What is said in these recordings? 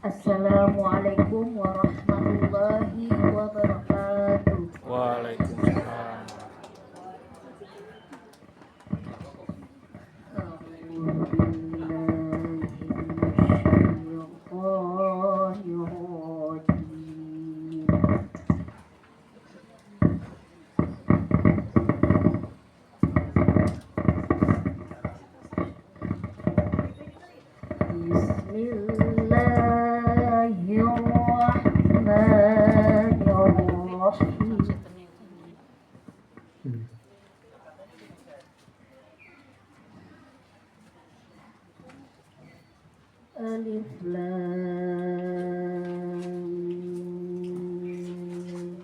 Assalamualaikum warahmatullahi wabarakatuh. Waalaikumsalam. Alif Lam Mim.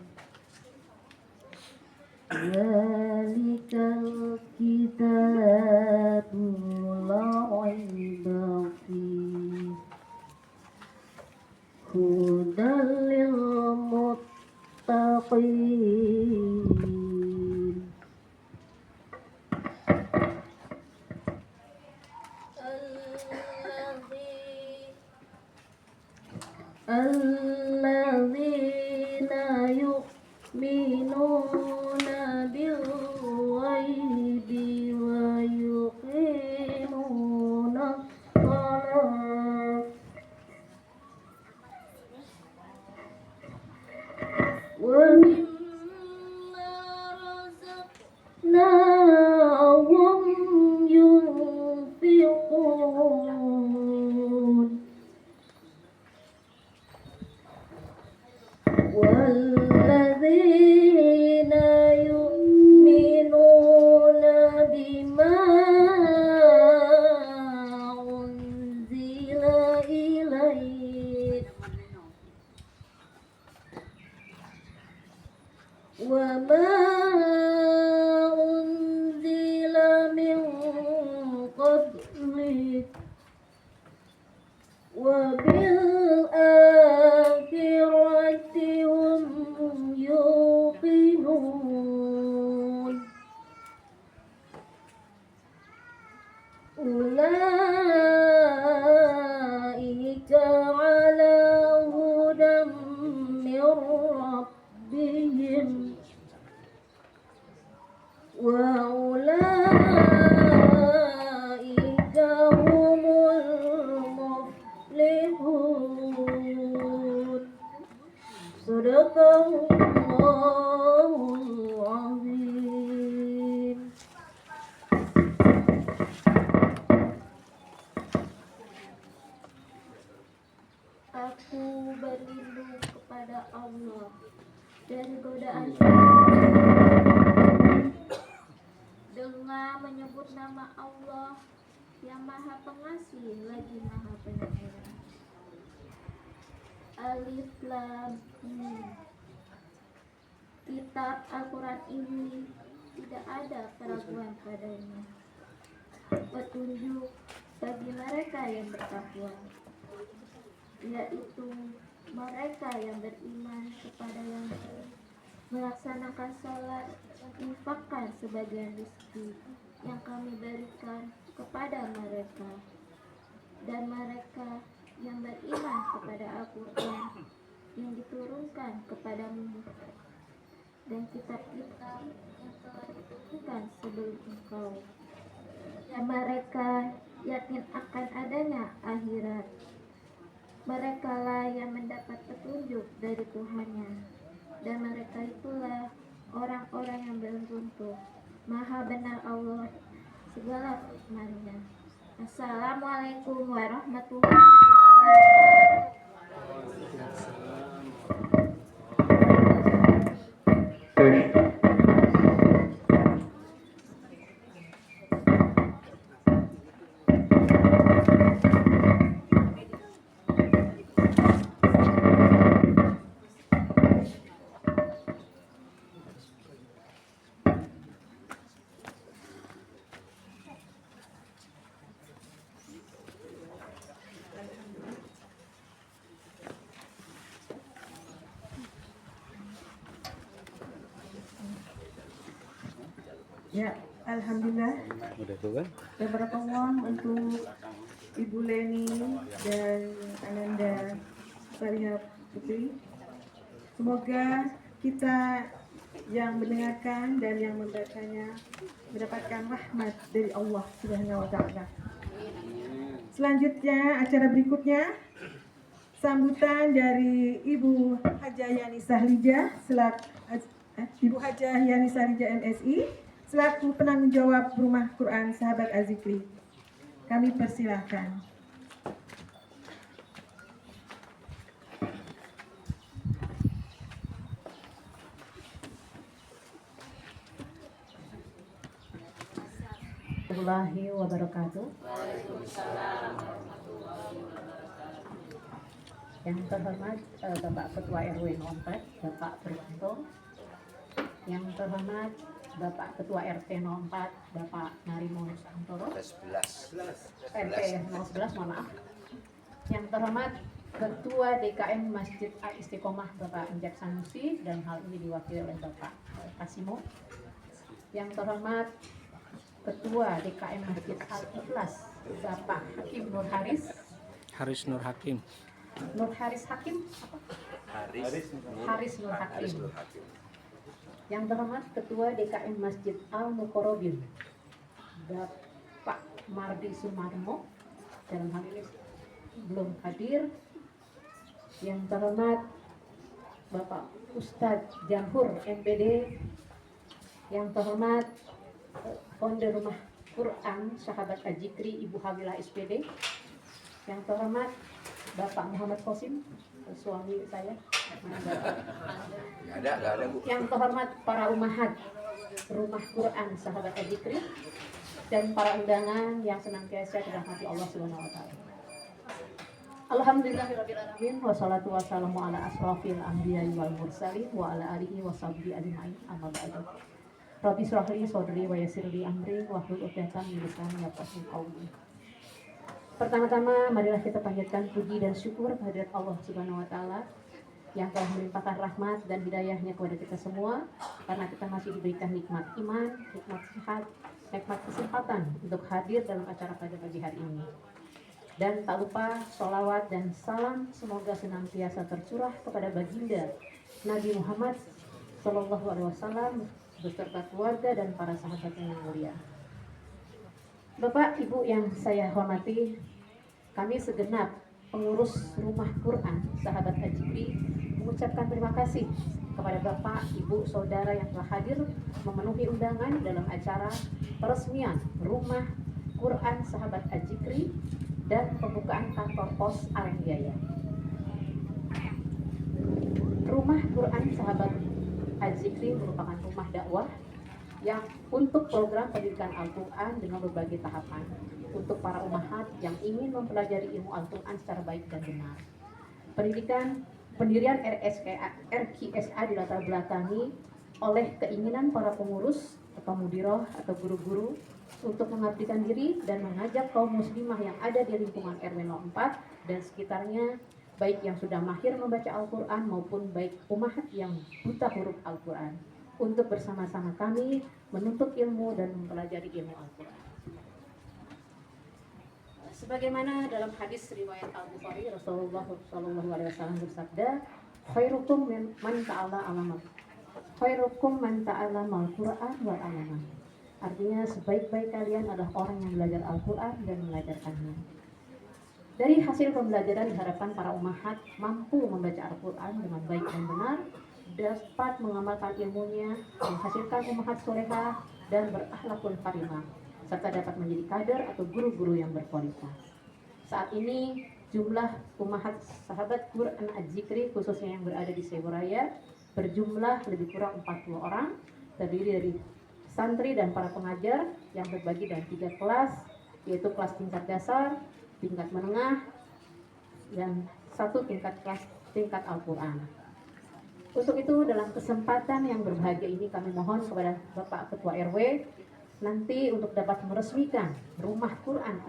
Zalikal kitabu la raiba fihi hudal lil muttaqin. Alladzina yu'minuna bil ghaibi wa yuqimuna shalah wa mimma razaqnahum yunfiqun. والذين يؤمنون بما أنزل إليك وما أنزل من قبلك وبالآخرة هم يوقنون. أولئك على هدى من ربهم وأولئك هم المفلحون. Sadaqallahul azim. Aku berlindung kepada Allah dari godaan dengan menyebut nama Allah yang Maha Pengasih lagi Maha Penyayang. Alif Lam Mim. Kitab Al-Quran ini tidak ada keraguan padanya, petunjuk bagi mereka yang bertakwa, yaitu mereka yang beriman kepada yang melaksanakan sholat, infakkan sebagian rezeki yang kami berikan kepada mereka, dan mereka yang beriman kepada Al-Quran yang diturunkan kepadamu dan kitab-kitab yang telah diturunkan sebelum engkau, dan mereka yakin akan adanya akhirat. Mereka lah yang mendapat petunjuk dari Tuhannya, dan mereka itulah orang-orang yang beruntung. Maha benar Allah segala firman-Nya. Assalamualaikum warahmatullahi wabarakatuh. Ya, alhamdulillah. Udah tuh kan? Beberapa uang untuk Ibu Leni dan Ananda Salihah Putri. Semoga kita yang mendengarkan dan yang membacanya mendapatkan rahmat dari Allah Subhanahu wa taala. Selanjutnya acara berikutnya sambutan dari Ibu Hajah Yani Sahlija Ibu Hajah Yani Sahlija MSI selaku penanggung jawab Rumah Quran Sahabat Az-Zikri. Kami persilahkan. Warahmatullahi wabarakatuh. Yang terhormat Bapak Ketua RW 04, Bapak Prianto. Yang terhormat Bapak Ketua RT 04, Bapak Narimo Nusantoro. RT 011, mohon maaf. Yang terhormat Ketua DKM Masjid Al Istiqomah Bapak Anjak Sanusi, dan hal ini diwakili oleh Bapak Kasimo. Yang terhormat Ketua DKM Masjid Al Ikhlas Bapak Hakim Nur Haris. Haris Nur Hakim. Nur Haris Hakim? Haris Nur Hakim. Yang terhormat Ketua DKM Masjid Al Mukorobin Bapak Mardi Sumarmo, dalam hal ini belum hadir. Yang terhormat Bapak Ustadz Jamhur MPD. Yang terhormat Founder Rumah Quran Sahabat Az-Zikri Ibu Hawilah SPD. Yang terhormat Bapak Muhammad Qasim, suami saya. Yang terhormat para umahat Rumah Quran Sahabat Az-Zikri dan para undangan yang senantiasa dirahmati Allah Subhanahu wa taala. Alhamdulillahirabbil alamin wassalatu wassalamu ala asrofil anbiya'i wal mursalin wa ala alihi washabbihi ajmain, amma ba'du. Rabbi shrah li sadri wa yassir li amri wahlul 'uqdatam min lisani yafqahu qawli. Pertama-tama marilah kita panjatkan puji dan syukur kehadirat Allah Subhanahu wa taala yang telah melimpahkan rahmat dan hidayahnya kepada kita semua, karena kita masih diberikan nikmat iman, nikmat sehat, nikmat kesempatan untuk hadir dalam acara pada pagi hari ini. Dan tak lupa sholawat dan salam semoga senantiasa tercurah kepada baginda Nabi Muhammad Sallallahu Alaihi Wasallam beserta keluarga dan para sahabatnya yang mulia. Bapak, Ibu yang saya hormati, kami segenap pengurus Rumah Quran Sahabat Az-Zikri mengucapkan terima kasih kepada Bapak, Ibu, Saudara yang telah hadir memenuhi undangan dalam acara peresmian Rumah Quran Sahabat Az-Zikri dan pembukaan kantor pos Arenjaya. Rumah Quran Sahabat Az-Zikri merupakan rumah dakwah yang untuk program pendidikan Al-Quran dengan berbagai tahapan untuk para umahat yang ingin mempelajari ilmu Al-Quran secara baik dan benar. Pendirian RQSA dilatar belakangi oleh keinginan para pengurus atau mudiroh atau guru-guru untuk mengabdikan diri dan mengajak kaum muslimah yang ada di lingkungan RW 04 dan sekitarnya, baik yang sudah mahir membaca Al-Quran maupun baik umahat yang buta huruf Al-Quran, untuk bersama-sama kami menuntut ilmu dan mempelajari ilmu Al-Quran. Sebagaimana dalam hadis riwayat Al-Bukhari, Rasulullah SAW bersabda, khairukum man ta'allama Al-Quran wal 'allama. Artinya sebaik-baik kalian adalah orang yang belajar Al-Quran dan mengajarkannya. Dari hasil pembelajaran diharapkan para umahat mampu membaca Al-Quran dengan baik dan benar, dapat mengamalkan ilmunya, menghasilkan umahat solehah dan berakhlakul karimah, serta dapat menjadi kader atau guru-guru yang berkualitas. Saat ini jumlah umahat sahabat Quran Az-Zikri khususnya yang berada di Seboraya berjumlah lebih kurang 40 orang, terdiri dari santri dan para pengajar yang terbagi dalam 3 kelas, yaitu kelas tingkat dasar, tingkat menengah, dan 1 tingkat Al-Quran. Untuk itu dalam kesempatan yang berbahagia ini kami mohon kepada Bapak Ketua RW nanti untuk dapat meresmikan Rumah Quran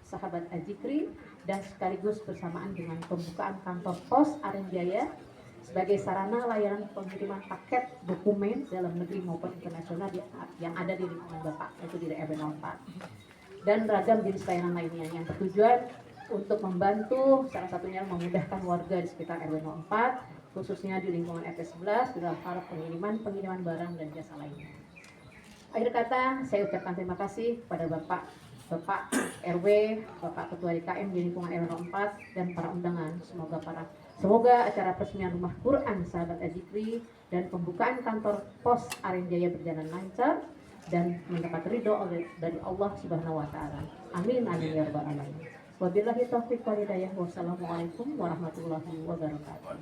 Sahabat Az-Zikri dan sekaligus bersamaan dengan pembukaan kantor pos Arenjaya sebagai sarana layanan pengiriman paket dokumen dalam negeri maupun internasional yang ada di lingkungan Bapak, yaitu di RW 04, dan ragam jenis layanan lainnya yang bertujuan untuk membantu salah satunya memudahkan warga di sekitar RW 04 khususnya di lingkungan RT 11 dalam hal pengiriman barang dan jasa lainnya. Akhir kata saya ucapkan terima kasih kepada Bapak RW, Bapak Ketua DKM di lingkungan RW 04 dan para undangan. Semoga acara peresmian Rumah Quran Sahabat Az-Zikri dan pembukaan kantor pos Aren Jaya berjalan lancar dan mendapat ridho dari Allah Subhanahu wa taala. Amin amin ya rabbal alamin. Wabillahi taufiq wal hidayah. Wassalamualaikum warahmatullahi wabarakatuh.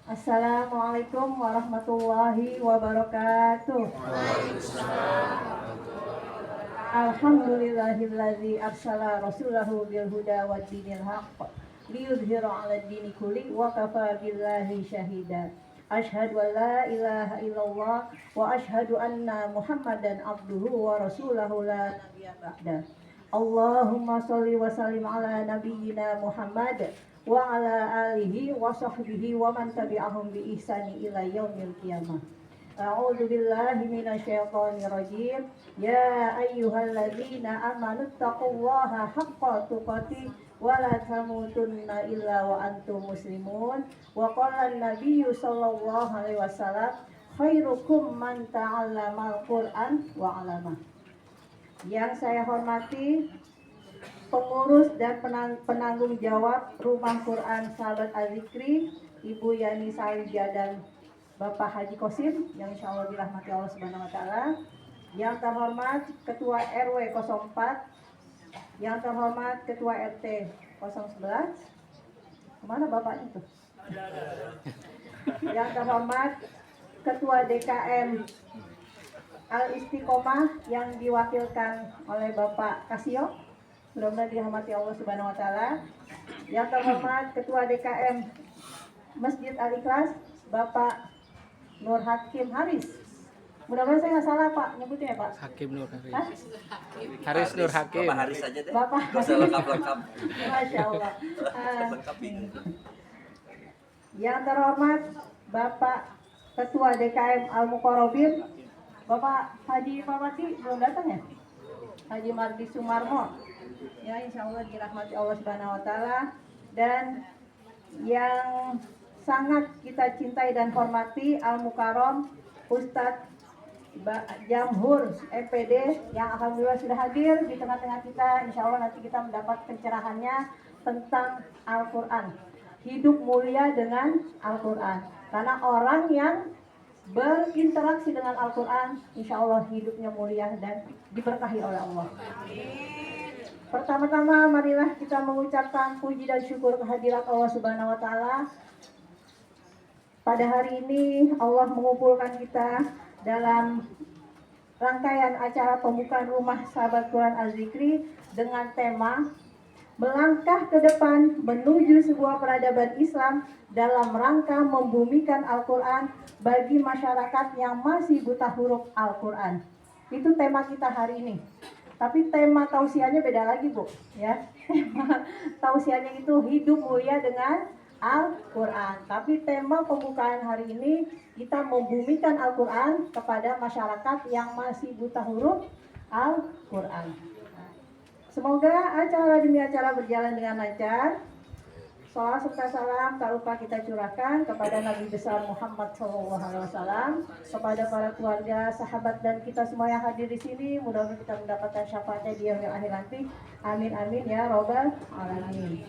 Assalamualaikum warahmatullahi wabarakatuh. Alhamdulillahilladzi arsala rasulahu bil huda wa dinil haqq liyudhhira 'alad dini kulli wa kafa billahi syahida. Asyhadu an la ilaha illallah wa asyhadu anna Muhammadan abduhu wa rasuluhu la nabiyya ba'da. Allahumma shalli wa sallim ala nabiyyina Muhammad wa ala alihi wa sahbihi wa man tabi'ahum bi ihsani ila yaumil qiyamah. A'udzu billahi minasyaitonir rajim. Ya ayyuhalladzina amanu taqullaha haqqa tuqatih wa la tamutunna illa wa antum muslimun. Wa qala an-nabiyyu sallallahu alaihi wasallam khairukum man ta'allamal Qur'an wa 'allamah. Yang saya hormati pengurus dan penanggung jawab Rumah Quran Sahabat Az-Zikri, Ibu Yani Sahalijah dan Bapak Haji Kosim yang insya Allah dirahmati Allah Subhanahu wa taala. Yang terhormat Ketua RW 04, yang terhormat Ketua RT 011. Kemana Bapak itu? Yang terhormat Ketua DKM Al-Istiqomah yang diwakilkan oleh Bapak Kasio. Mudah-mudahan dirahmati Allah Subhanahu wa taala. Yang terhormat Ketua DKM Masjid Al-Ikhlas Bapak Nur Hakim Haris. Mudah-mudahan saya nggak salah Pak nyebutnya ya Pak. Hakim Nur Haris. Hah? Haris Nur Hakim. Bapak Haris aja deh. Bapak Gak usah lengkap-lengkap. Masya Allah. Lengkapin. Yang terhormat Bapak Ketua DKM Al-Muqarrabin Bapak Haji Mardi belum datang ya? Haji Mardi Sumarmo. Ya insya Allah dirahmati Allah Subhanahu wa taala. Dan yang sangat kita cintai dan hormati Al-Mukarram Ustadz Jamhur MPD yang alhamdulillah sudah hadir di tengah-tengah kita. Insya Allah nanti kita mendapat pencerahannya tentang Al-Quran, hidup mulia dengan Al-Quran. Karena orang yang berinteraksi dengan Al-Quran insya Allah hidupnya mulia dan diberkahi oleh Allah. Pertama-tama marilah kita mengucapkan puji dan syukur kehadirat Allah Subhanahu wa taala. Pada hari ini Allah mengumpulkan kita dalam rangkaian acara pembukaan Rumah Sahabat Quran Az-Zikri dengan tema melangkah ke depan menuju sebuah peradaban Islam dalam rangka membumikan Al-Quran bagi masyarakat yang masih buta huruf Al-Quran. Itu tema kita hari ini. Tapi tema tausiahnya beda lagi Bu, ya. Tausiahnya itu hidup mulia dengan Al-Quran. Tapi tema pembukaan hari ini kita membumikan Al-Quran kepada masyarakat yang masih buta huruf Al-Quran. Semoga acara demi acara berjalan dengan lancar. Salawat serta salam tak lupa kita curahkan kepada Nabi besar Muhammad SAW, kepada para keluarga, sahabat dan kita semua yang hadir di sini. Mudah-mudahan kita mendapatkan syafaatnya di yaumil akhir nanti. Amin amin ya robbal alamin.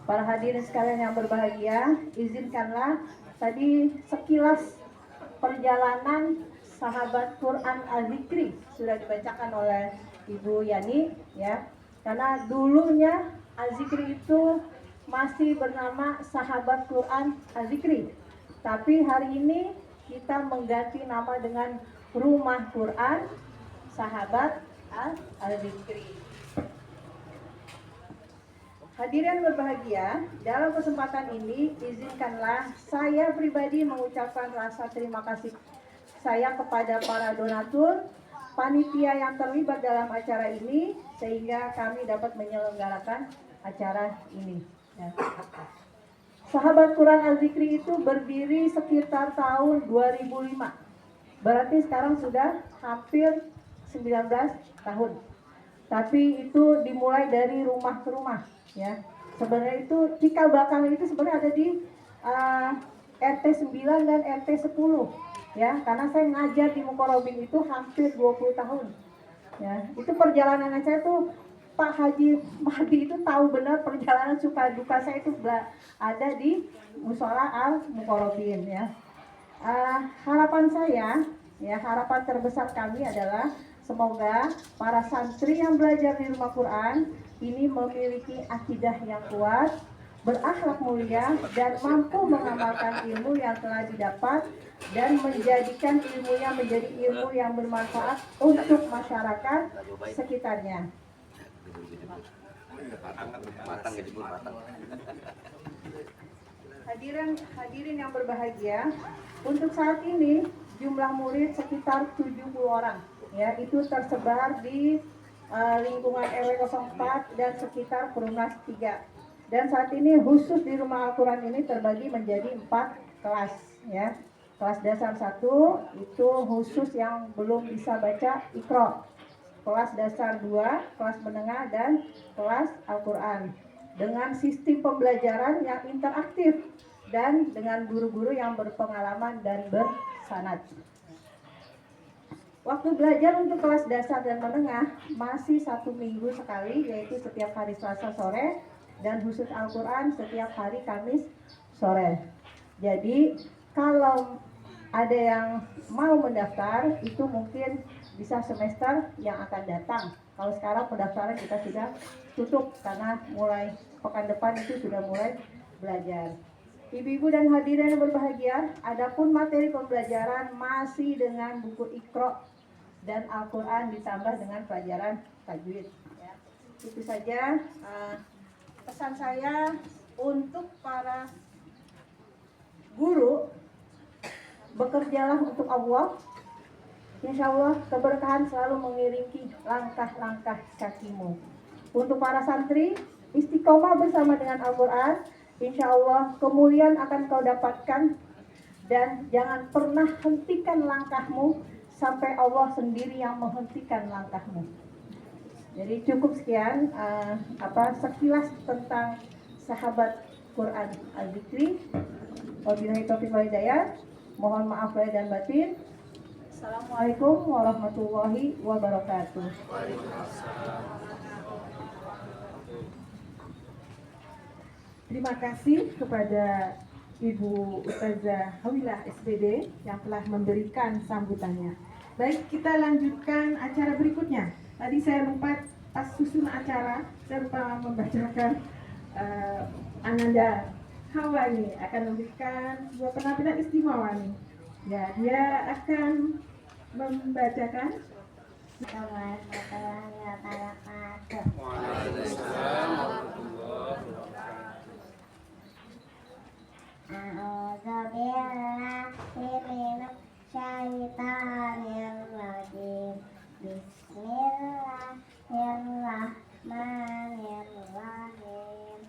Para hadirin sekalian yang berbahagia, izinkanlah tadi sekilas perjalanan sahabat Quran Az-Zikri sudah dibacakan oleh Ibu Yani, ya. Karena dulunya Az-Zikri itu masih bernama Sahabat Quran Az-Zikri. Tapi hari ini kita mengganti nama dengan Rumah Quran Sahabat Az-Zikri. Hadirin berbahagia, dalam kesempatan ini izinkanlah saya pribadi mengucapkan rasa terima kasih saya kepada para donatur, panitia yang terlibat dalam acara ini sehingga kami dapat menyelenggarakan acara ini. Ya. Sahabat Quran Az-Zikri itu berdiri sekitar tahun 2005. Berarti sekarang sudah hampir 19 tahun. Tapi itu dimulai dari rumah ke rumah, ya. Sebenarnya itu cikal bakal itu sebenarnya ada di RT 9 dan RT 10, ya. Karena saya ngajar di Mukorobin itu hampir 20 tahun. Ya, itu perjalanan saya tuh Pak Haji Mahdi itu tahu benar perjalanan suka duka saya itu ada di Musola Al Mukorobin, ya. Harapan saya, ya, harapan terbesar kami adalah semoga para santri yang belajar di rumah Quran ini memiliki akidah yang kuat, berakhlak mulia, dan mampu mengamalkan ilmu yang telah didapat dan menjadikan ilmunya menjadi ilmu yang bermanfaat untuk masyarakat sekitarnya. Matang ya, jemur matang. Hadirin yang berbahagia, untuk saat ini jumlah murid sekitar 70 orang, ya, itu tersebar di lingkungan RW 04 dan sekitar Perumnas 3. Dan saat ini khusus di rumah Al-Quran ini terbagi menjadi 4 kelas, ya. Kelas dasar 1 itu khusus yang belum bisa baca Iqra. Kelas dasar 2, kelas menengah, dan kelas Al-Quran. Dengan sistem pembelajaran yang interaktif dan dengan guru-guru yang berpengalaman dan bersanad. Waktu belajar untuk kelas dasar dan menengah masih 1 minggu sekali, yaitu setiap hari Selasa sore, dan khusus Al-Quran setiap hari Kamis sore. Jadi kalau ada yang mau mendaftar itu mungkin bisa semester yang akan datang. Kalau sekarang pendaftaran kita sudah tutup karena mulai pekan depan itu sudah mulai belajar. Ibu-ibu dan hadirin yang berbahagia, adapun materi pembelajaran masih dengan buku Iqra dan Al-Quran ditambah dengan pelajaran tajwid, ya. Itu saja pesan saya untuk para guru, bekerjalah untuk Allah. Insya Allah keberkahan selalu mengiringi langkah-langkah kakimu. Untuk para santri, istiqomah bersama dengan Al-Quran. Insya Allah kemuliaan akan kau dapatkan. Dan jangan pernah hentikan langkahmu sampai Allah sendiri yang menghentikan langkahmu. Jadi cukup sekian sekilas tentang sahabat Quran Al-Zikri. Wabillahi taufiq wal hidayah. Mohon maaf lahir dan batin. Assalamualaikum warahmatullahi wabarakatuh. Terima kasih kepada Ibu Ustazah Hawilah SPD yang telah memberikan sambutannya. Baik, kita lanjutkan acara berikutnya. Tadi saya lupa pas susun acara, saya lupa membacakan Ananda Hawa ini akan memberikan sebuah penampilan istimewa nih. Ya, dia akan membacakan. Warahmatullahi wabarakatuh. A'udzubillahi minasyaitonirrajim. Bismillahirrahmanirrahim.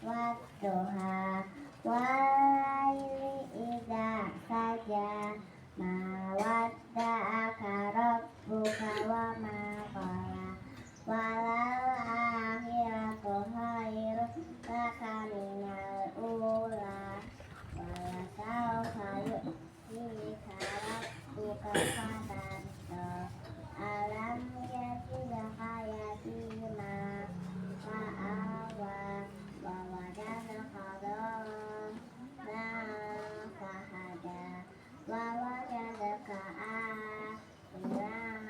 Wadduha walaili idza saja. Ma wadda'aka rabbuka wa ma qala. Walal akhiratu khairun laka minal ula. Walasawfa yu'tika rabbuka fatarda. Alam yajidka yatima fa'awa wa wajadaka dhallan fahada wa wajadaka a'ilan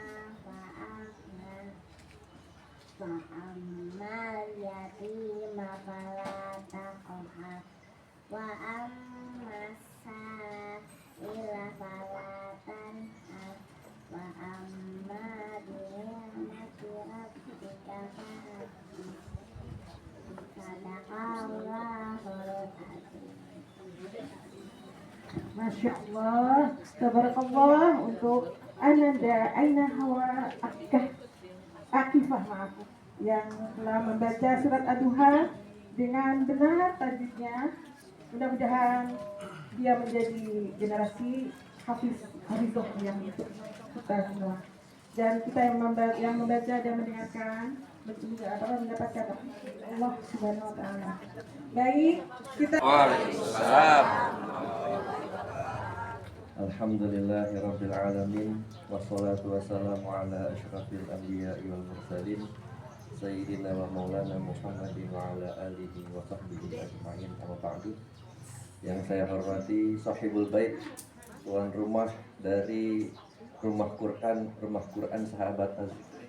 fa'agna fa'ammal yatima fala taqhar wa ammas sa'ila fala tanhar wa amma bi ni'mati rabbika fahaddith. Sadaqallahul azim. Masya Allah, tabarakallah untuk Ananda Aina Hawa Akifah yang telah membaca surat Ad-Duha dengan benar tajwidnya. Mudah-mudahan dia menjadi generasi Hafizah yang kita semua. Dan kita yang membaca dan mendengarkan mendapatkan Allah Subhanahu wa taala. Baik, kita Waalaikumsalam. Alhamdulillahirabbil alamin wassalatu wassalamu ala asyrafil anbiya'i wal mursalin sayyidina wa maulana Muhammadin wa ala alihi wa sahbihi ajma'in. Amma ba'du. Yang saya hormati sahibul bait, tuan rumah dari rumah Quran Sahabat Az-Zikri.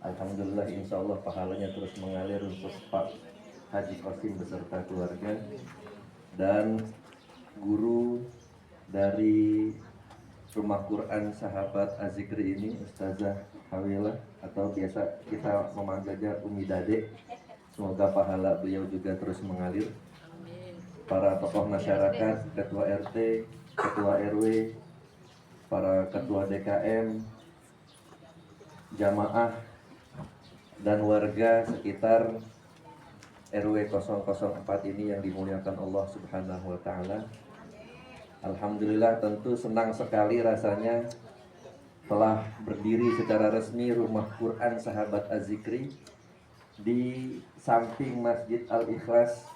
Alhamdulillah, insyaallah pahalanya terus mengalir untuk Pak Haji Qasim beserta keluarga dan guru dari rumah Quran Sahabat Az-Zikri ini, Ustazah Hawilah atau biasa kita memanggilnya Umi Dade. Semoga pahala beliau juga terus mengalir. Para tokoh masyarakat, ketua RT, ketua RW, para ketua DKM, jamaah dan warga sekitar RW 004 ini yang dimuliakan Allah Subhanahu wa taala. Alhamdulillah, tentu senang sekali rasanya telah berdiri secara resmi Rumah Quran Sahabat Az-Zikri di samping Masjid Al-Ikhlas,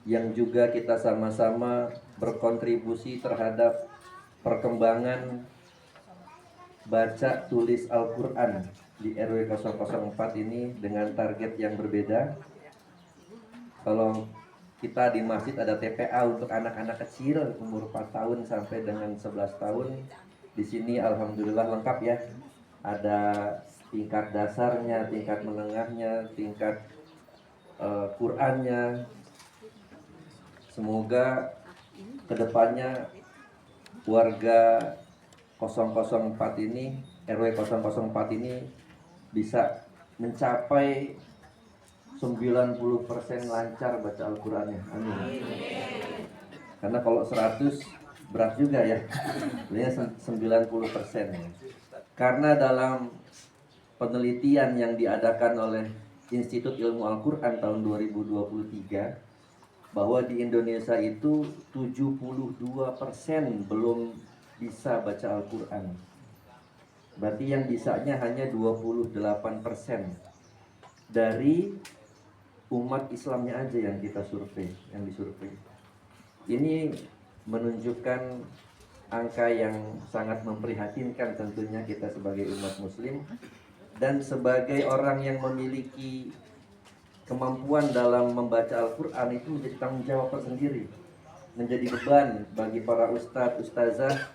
yang juga kita sama-sama berkontribusi terhadap perkembangan baca tulis Al-Quran di RW 004 ini dengan target yang berbeda. Kalau kita di masjid ada TPA untuk anak-anak kecil umur 4 tahun sampai dengan 11 tahun. Di sini alhamdulillah lengkap ya. Ada tingkat dasarnya, tingkat menengahnya, tingkat Qur'annya. Semoga kedepannya warga 004 ini, RW 004 ini bisa mencapai 90% lancar baca Al-Qur'annya. Amin. Karena kalau 100 berat juga ya. Sebenarnya 90%. Karena dalam penelitian yang diadakan oleh Institut Ilmu Al-Qur'an tahun 2023, bahwa di Indonesia itu 72% belum bisa baca Al-Quran. Berarti yang bisanya hanya 28% dari umat Islamnya aja yang kita survei, yang disurvei. Ini menunjukkan angka yang sangat memprihatinkan tentunya kita sebagai umat muslim dan sebagai orang yang memiliki kemampuan dalam membaca Al-Quran itu menjadi tanggung jawab tersendiri, menjadi beban bagi para ustadz, ustazah,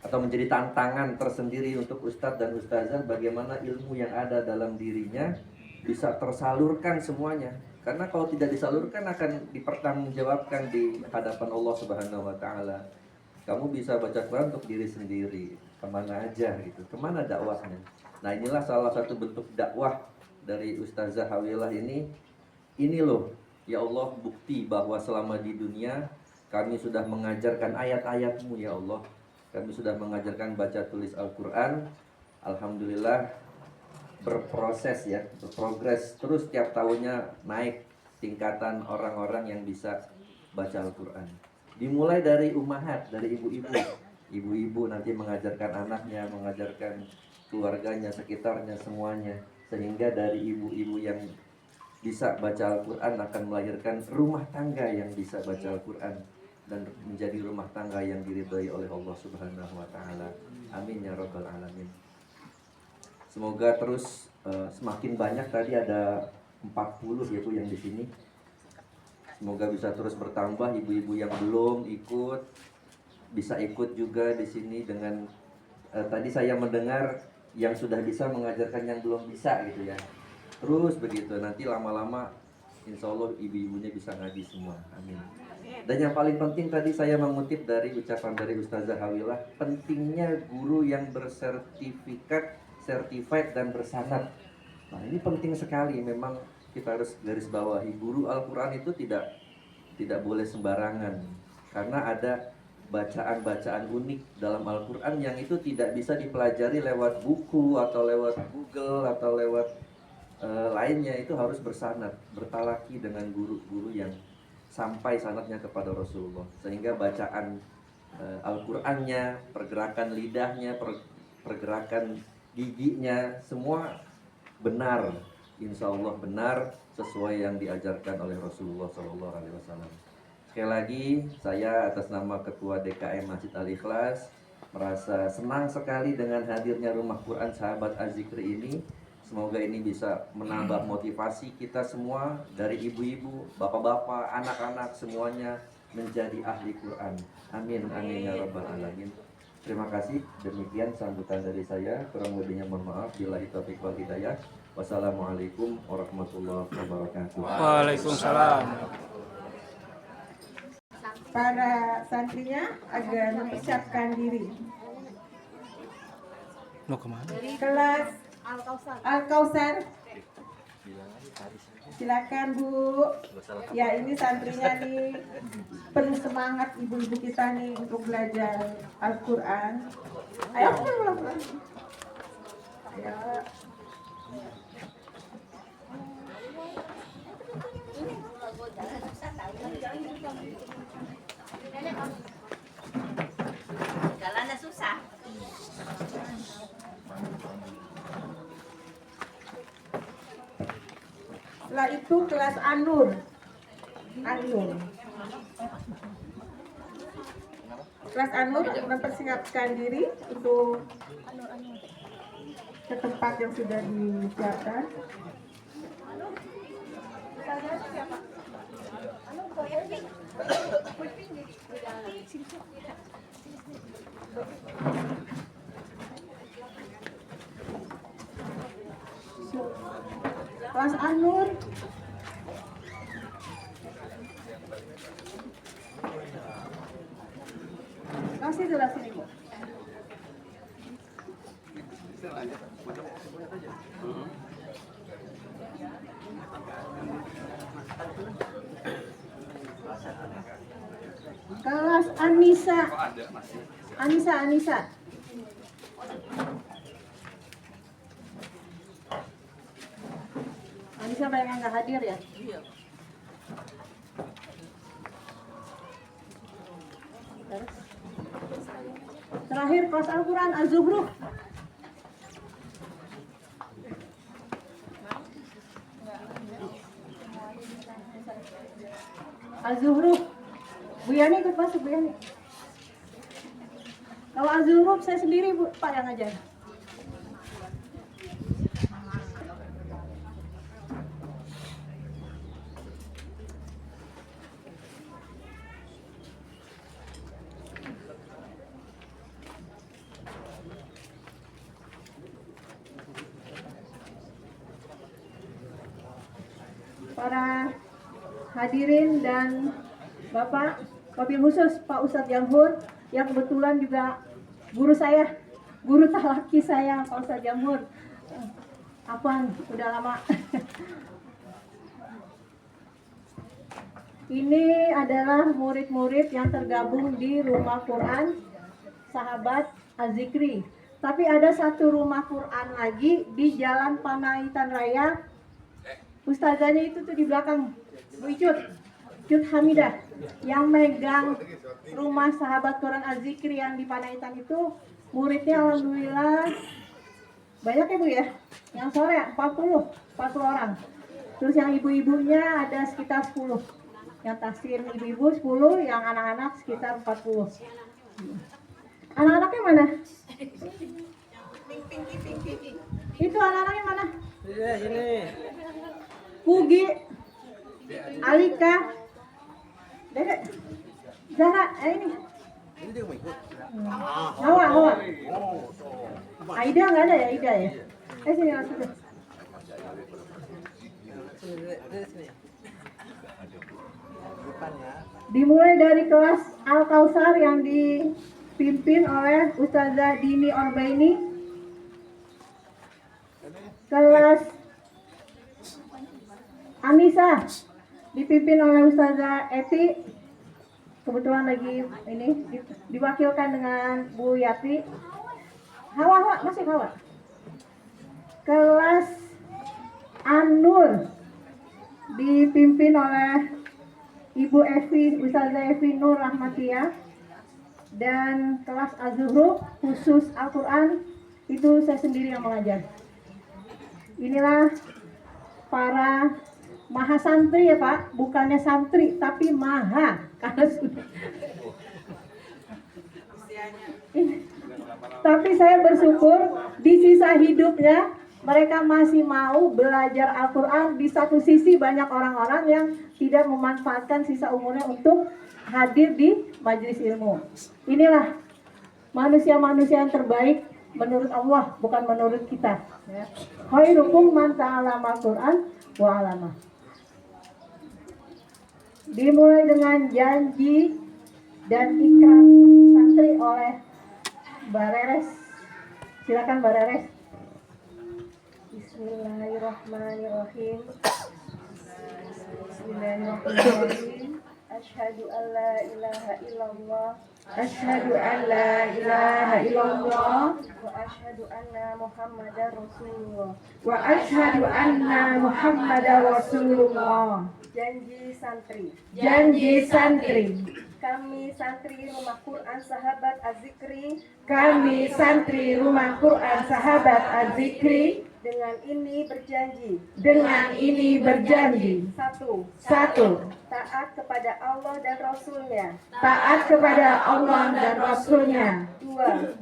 atau menjadi tantangan tersendiri untuk ustadz dan ustazah bagaimana ilmu yang ada dalam dirinya bisa tersalurkan semuanya. Karena kalau tidak disalurkan akan dipertanggungjawabkan di hadapan Allah Subhanahu wa taala. Kamu bisa baca Quran untuk diri sendiri, kemana aja gitu, kemana dakwahnya. Nah, inilah salah satu bentuk dakwah dari Ustazah Hawilah ini loh, ya Allah, bukti bahwa selama di dunia kami sudah mengajarkan ayat-ayat-Mu ya Allah. Kami sudah mengajarkan baca tulis Al-Quran. Alhamdulillah berproses ya, berprogres terus, tiap tahunnya naik tingkatan orang-orang yang bisa baca Al-Quran. Dimulai dari ummahat, dari ibu-ibu. Ibu-ibu nanti mengajarkan anaknya, mengajarkan keluarganya, sekitarnya, semuanya. Sehingga dari ibu-ibu yang bisa baca Al-Quran akan melahirkan rumah tangga yang bisa baca Al-Quran dan menjadi rumah tangga yang diridhai oleh Allah Subhanahu wa taala. Amin ya rabbal alamin. Semoga terus semakin banyak, tadi ada 40 ya Bu yang di sini. Semoga bisa terus bertambah, ibu-ibu yang belum ikut bisa ikut juga di sini dengan tadi saya mendengar yang sudah bisa mengajarkan yang belum bisa gitu ya. Terus begitu, nanti lama-lama insya Allah ibu-ibunya bisa ngaji semua. Amin. Dan yang paling penting tadi saya mengutip dari ucapan dari Ustazah Hawilah, pentingnya guru yang bersertifikat, certified dan bersanad. Nah, ini penting sekali, memang kita harus garis bawahi. Guru Al-Quran itu tidak boleh sembarangan, karena ada bacaan-bacaan unik dalam Al-Quran yang itu tidak bisa dipelajari lewat buku atau lewat Google atau lewat lainnya. Itu harus bersanad, bertalaki dengan guru-guru yang sampai sanadnya kepada Rasulullah, sehingga bacaan Al-Qur'annya, pergerakan lidahnya, pergerakan giginya, semua benar, insya Allah benar sesuai yang diajarkan oleh Rasulullah SAW. Sekali lagi, saya atas nama Ketua DKM Masjid Al-Ikhlas merasa senang sekali dengan hadirnya Rumah Quran Sahabat Az-Zikri ini. Semoga ini bisa menambah motivasi kita semua, dari ibu-ibu, bapak-bapak, anak-anak, semuanya menjadi ahli Quran. Amin, amin ya rabbal alamin. Terima kasih. Demikian sambutan dari saya. Kurang lebihnya mohon maaf. Billahi taufiq wal hidayah. Wassalamualaikum warahmatullahi wabarakatuh. Waalaikumsalam. Para santrinya agar mempersiapkan diri. Mau kemana? Kelas Al-Kausar. Silakan Bu. Ya, ini santrinya nih penuh semangat ibu-ibu kita nih untuk belajar Al-Quran. Ayo pulang. Ayo. Jalannya susah. Setelah itu kelas An-Nur. Kelas An-Nur mempersiapkan diri untuk ke tempat yang sudah disiapkan. Kelas An-Nur. Kasih jelas ini, Bu. Kelas Anissa. Anissa. Anissa banyak yang nggak hadir ya? Iya. Terakhir kelas Al-Quran Az-Zuhruf. Az-Zuhruf. Bu Yani ikut masuk, Bu Yani. Kalau Az-Zuhruf saya sendiri, Bu, Pak yang ngajar. Para hadirin dan Bapak, wabil khusus Pak Ustadz Jamhur yang kebetulan juga guru saya, guru tahlaki saya, Pak Ustadz Jamhur. Apaan, udah lama. Ini adalah murid-murid yang tergabung di Rumah Quran Sahabat Az-Zikri. Tapi ada satu rumah Quran lagi di Jalan Panaitan Raya. Ustazahnya itu tuh di belakang, Bu Cut Hamidah, yang megang Rumah Sahabat Quran Az-Zikri yang di Panaitan itu. Muridnya alhamdulillah banyak ya, Bu ya. Yang sore 40 orang. Terus yang ibu-ibunya ada sekitar 10. Yang taksir ibu-ibu 10, yang anak-anak sekitar 40. Anak-anaknya mana? Itu anak-anaknya mana? Sini. Pugi, Alika, Dedek, Zahra, ini. Ini dia mau ikut. Hawa. Aida nggak ada ya, Aida ya? Sini langsung. Sini. Dimulai dari kelas Al-Kausar yang dipimpin oleh Ustazah Dini Orbaini. Kelas Anissa dipimpin oleh Ustazah Eti, kebetulan lagi ini diwakilkan dengan Bu Yati. Hawa, masih Hawa. Kelas An-Nur dipimpin oleh Ibu Evi, Ustazah Evi Nur Rahmatia. dan kelas Az-Zuhruf khusus Al-Quran itu saya sendiri yang mengajar. Inilah para maha santri ya Pak, bukannya santri tapi maha, karena sudah. Tapi saya bersyukur di sisa hidupnya mereka masih mau belajar Al-Quran. Di satu sisi banyak orang-orang yang tidak memanfaatkan sisa umurnya untuk hadir di majelis ilmu. Inilah manusia-manusia yang terbaik menurut Allah, bukan menurut kita. Khairukum man ta'allama Al-Quran wa 'allamah. Dimulai dengan janji dan ikrar santri oleh Mbak Reres. Silakan Mbak Reres. Bismillahirrahmanirrahim. Bismillahirrahmanirrahim. Asyhadu an la ilaha illallah. Asyhadu an la ilaha illallah. Wa asyhadu anna Muhammadar Rasulullah. Wa asyhadu anna Muhammadar Rasulullah. Janji santri. Janji santri. Kami santri Rumah Quran Sahabat Az-Zikri. Kami santri Rumah Quran Sahabat Az-Zikri. Dengan ini berjanji. Dengan ini berjanji. Satu. Taat kepada Allah dan Rasulnya. Taat kepada Allah dan Rasulnya.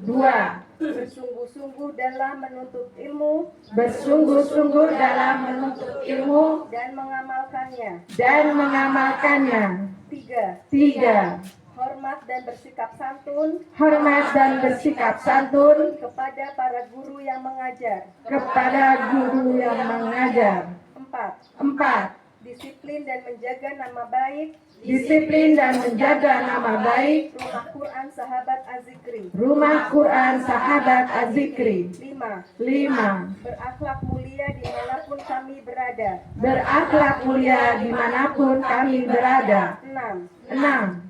Dua. Bersungguh-sungguh dalam menuntut ilmu. Bersungguh-sungguh dalam menuntut ilmu. Dan mengamalkannya. Dan mengamalkannya. Tiga. Hormat dan bersikap santun. Hormat dan bersikap santun kepada para guru yang mengajar. Kepada guru yang mengajar. Empat. Disiplin dan menjaga nama baik. Disiplin dan menjaga nama baik Rumah Quran Sahabat Az-Zikri. Rumah Quran Sahabat Az-Zikri. 5. Berakhlak mulia dimanapun kami berada. Berakhlak mulia dimanapun kami berada. 6.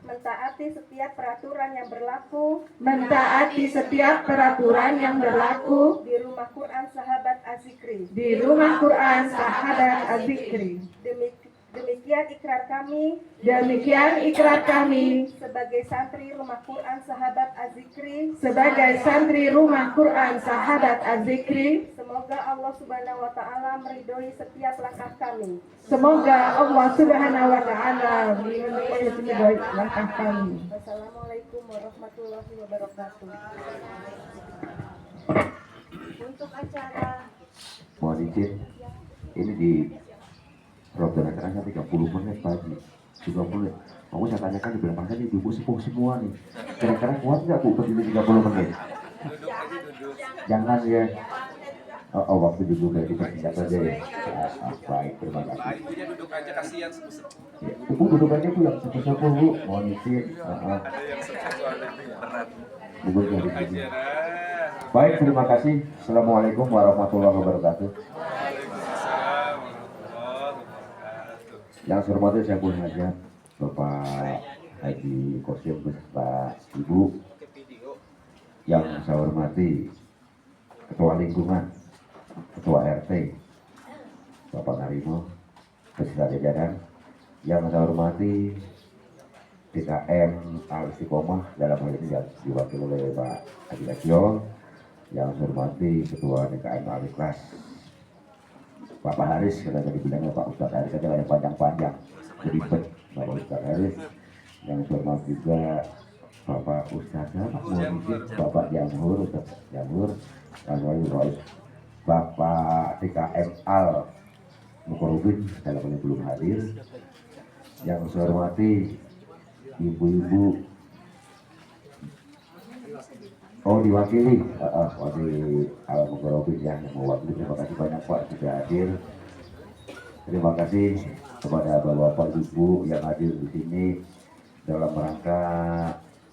Mentaati setiap peraturan yang berlaku. Mentaati setiap peraturan yang berlaku di Rumah Quran Sahabat Az-Zikri. Di Rumah Quran Sahabat Az-Zikri. Demikian ikrar kami. Demikian ikrar kami sebagai santri Rumah Quran Sahabat Az-Zikri. Sebagai santri Rumah Quran Sahabat Az-Zikri. Semoga Allah Subhanahu wa taala meridhoi setiap langkah kami. Semoga Allah Subhanahu wa taala meridhoi langkah kami. Wassalamualaikum warahmatullahi wabarakatuh. Untuk acara mohon izin, ini di program acaranya 30 menit pagi, 30 menit. Mau saya tanyakan di belakang saya ibu sepuh semua nih. Kira-kira kuat nggak Bu berdiri 30 menit? Jangan ya. Waktu dulu kayak kita tidak saja ya. Baik, terima kasih. Ibunya duduk aja, kasihan sepuh. Ibu duduk aja Bu yang sepuh-sepuh Bu. Mohon izin. Ada yang sepuh, ada yang berat. Bu Duduk aja. Baik, terima kasih. Assalamualaikum warahmatullahi wabarakatuh. Yang saya hormati saya pun hajat Bapak Haji Kosim beserta Ibu. Yang saya hormati Ketua Lingkungan, Ketua RT Bapak Narimo beserta jajaran. Yang saya hormati DKM Al-Istiqomah, dalam hal ini yang diwakili oleh Pak Haji Lasio. Yang saya hormati Ketua DKM Al-Ikhlas Bapak Haris, kita tadi bilangnya Pak Ustadz Haris aja yang panjang-panjang, ribet Bapak Ustadz Haris. Yang saya hormati juga Bapak Ustadz Bapak Jamhur, Ustadz Jamhur, Bapak DKM Al Mukorobin dalam ini belum hadir. Yang saya hormati ibu-ibu, diwakili wakil Al Mukorobin yang mewakili. Terima kasih banyak Pak sudah hadir. Terima kasih kepada bapak ibu yang hadir di sini dalam rangka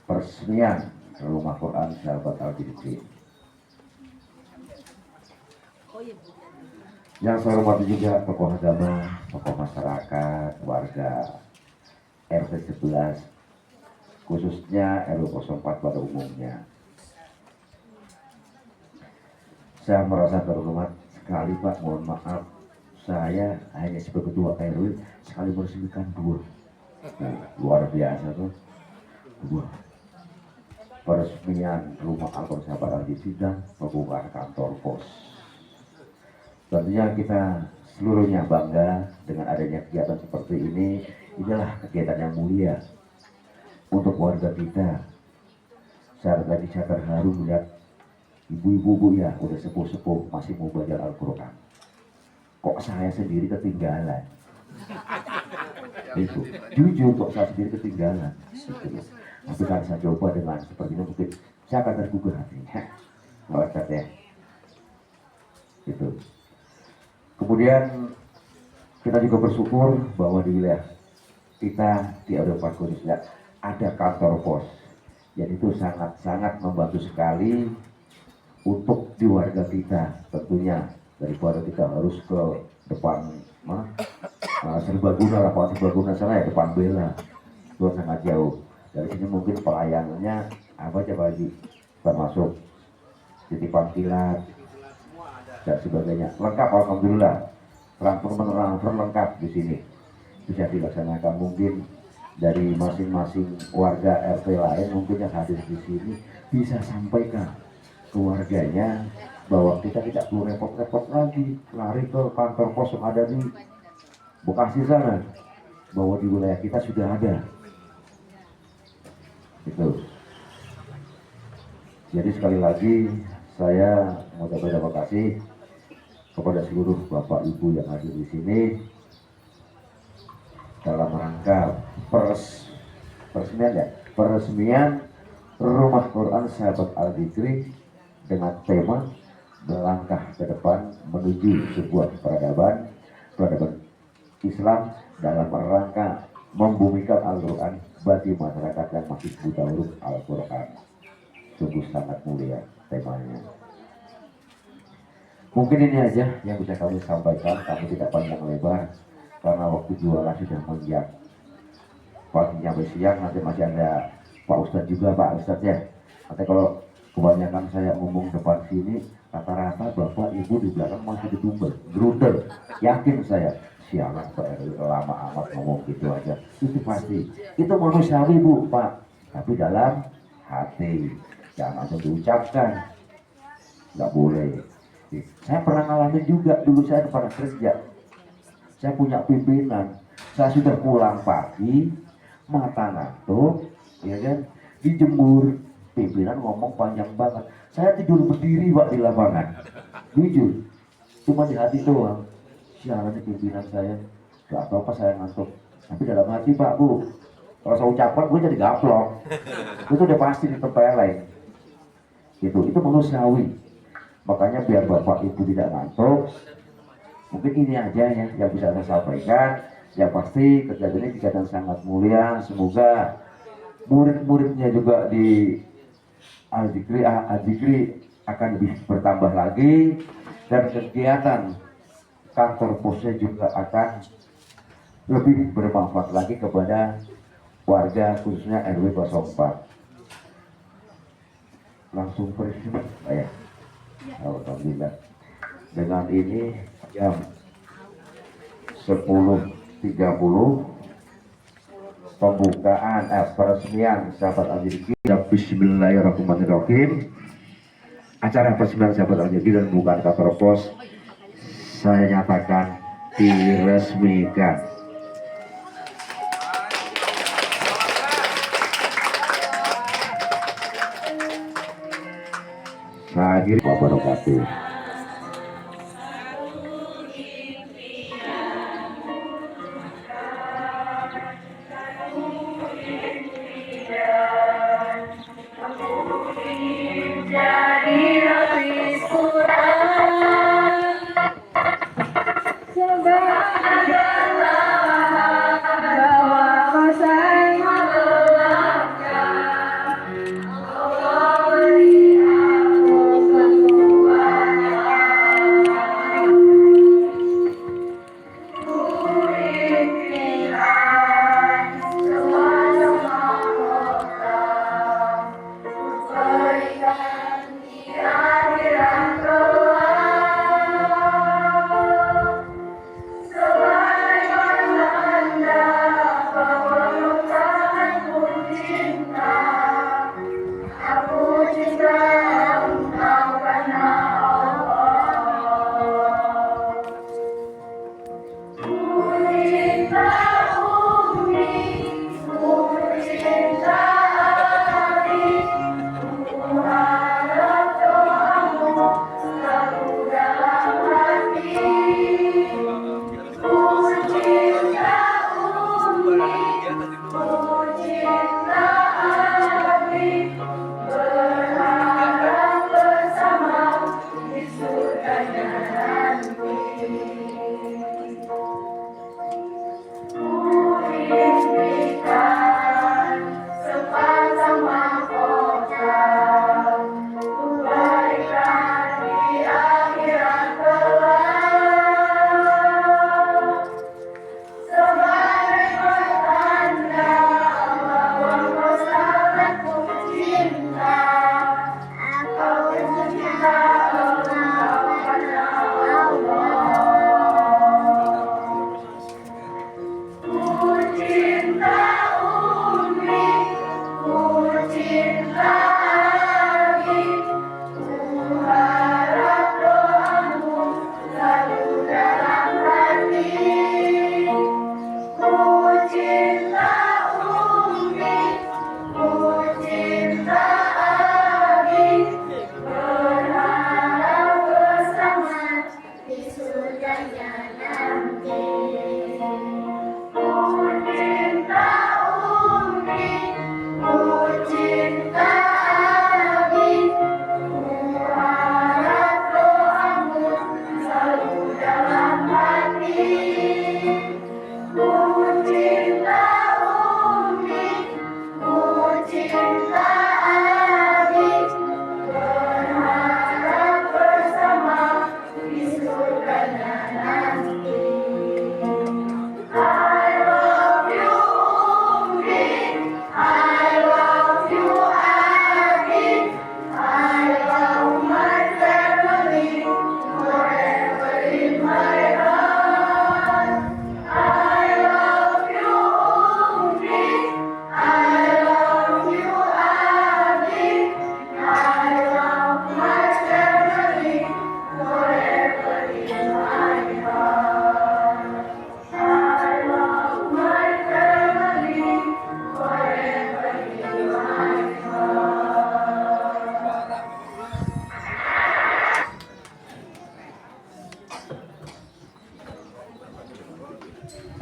peresmian Rumah Quran Sahabat Az-Zikri. Yang saya hormati juga tokoh agama, tokoh masyarakat, warga RT 11, khususnya RW 04 pada umumnya. Saya merasa terhormat sekali Pak, mohon maaf saya hanya sebagai ketua RW sekali meresmikan 2. Luar biasa tuh, 2. peresmian rumah Al-Quran Sahabat Al-Jizri dan pembukaan kantor pos. Tentunya kita seluruhnya bangga dengan adanya kegiatan seperti ini. Inilah kegiatan yang mulia untuk warga kita. Saya lagi terharu melihat ibu-ibu ya udah sepuh-sepuh masih mau belajar Al-Quran. Kok saya sendiri ketinggalan? Itu jujur kok saya sendiri ketinggalan. Gitu. Tapi kalau saya coba dengan seperti ini mungkin saya akan tergugah hatinya. Melekat ya. Gitu. Kemudian kita juga bersyukur bahwa di wilayah kita di Eropa khususnya ada kantor pos. Jadi itu sangat-sangat membantu sekali untuk di warga kita tentunya, daripada kita harus ke depan serbaguna, lapangan serbaguna sana ya, depan Bela itu sangat jauh. Dari sini mungkin pelayanannya apa aja Pak Haji, termasuk titipan kilat dan sebagainya lengkap, alhamdulillah. Transfer lengkap di sini bisa dilaksanakan. Mungkin dari masing-masing warga RT lain mungkin yang hadir di sini bisa sampaikan ke warganya bahwa kita tidak perlu repot-repot lagi lari ke kantor pos yang ada di Bekasi sana, bahwa di wilayah kita sudah ada. Itu. Jadi sekali lagi saya mau terima kasih kepada seluruh Bapak Ibu yang hadir di sini dalam rangka peresmian Rumah Quran Sahabat Al-Jizri dengan tema melangkah ke depan menuju sebuah peradaban Islam dalam rangka membumikan Al-Quran bagi masyarakat yang masih buta huruf Al-Quran. Sungguh sangat mulia temanya. Mungkin ini aja yang bisa kami sampaikan, kami tidak panjang lebar karena waktu jualan sudah menjam. Pagi sampai siang nanti masih ada Pak Ustadz juga, Pak Ustadz ya. Nanti kalau kebanyakan saya ngomong depan sini, rata-rata Bapak Ibu di belakang masih ditumbel, gerundel. Yakin saya, sialan Pak RW lama amat ngomong gitu aja. Itu pasti, itu manusiawi Bu, Pak. Tapi dalam hati, jangan langsung diucapkan. Nggak boleh. Saya pernah ngalamin juga, dulu saya pernah kerja. Saya punya pimpinan, saya sudah pulang pagi, mata ngantuk, ya kan, dijemur. Pimpinan ngomong panjang banget. Saya tidur berdiri Pak di lapangan. Jujur, cuma di hati doang. Sialan nih pimpinan saya, gak apa-apa saya ngantuk. Tapi dalam hati Pak Bu, kalau saya ucapkan gue jadi gaplok. Itu udah pasti ditempelin. Gitu, itu manusiawi. Makanya biar Bapak Ibu tidak ngantuk, mungkin ini aja ya yang bisa saya sampaikan. Yang pasti kegiatan ini kegiatan sangat mulia. Semoga murid-muridnya juga di Al-Jizri akan lebih bertambah lagi, dan kegiatan kantor posnya juga akan lebih bermanfaat lagi kepada warga khususnya RW 04. Langsung peristiwa ya. Alhamdulillah. Dengan ini jam 10.30 pembukaan peresmian Sahabat Al-Jizri. Bismillahirrahmanirrahim. Acara peresmian Sahabat Al-Jizri dan pembukaan kantor pos saya nyatakan diresmikan. Saya kira wabarakatuh.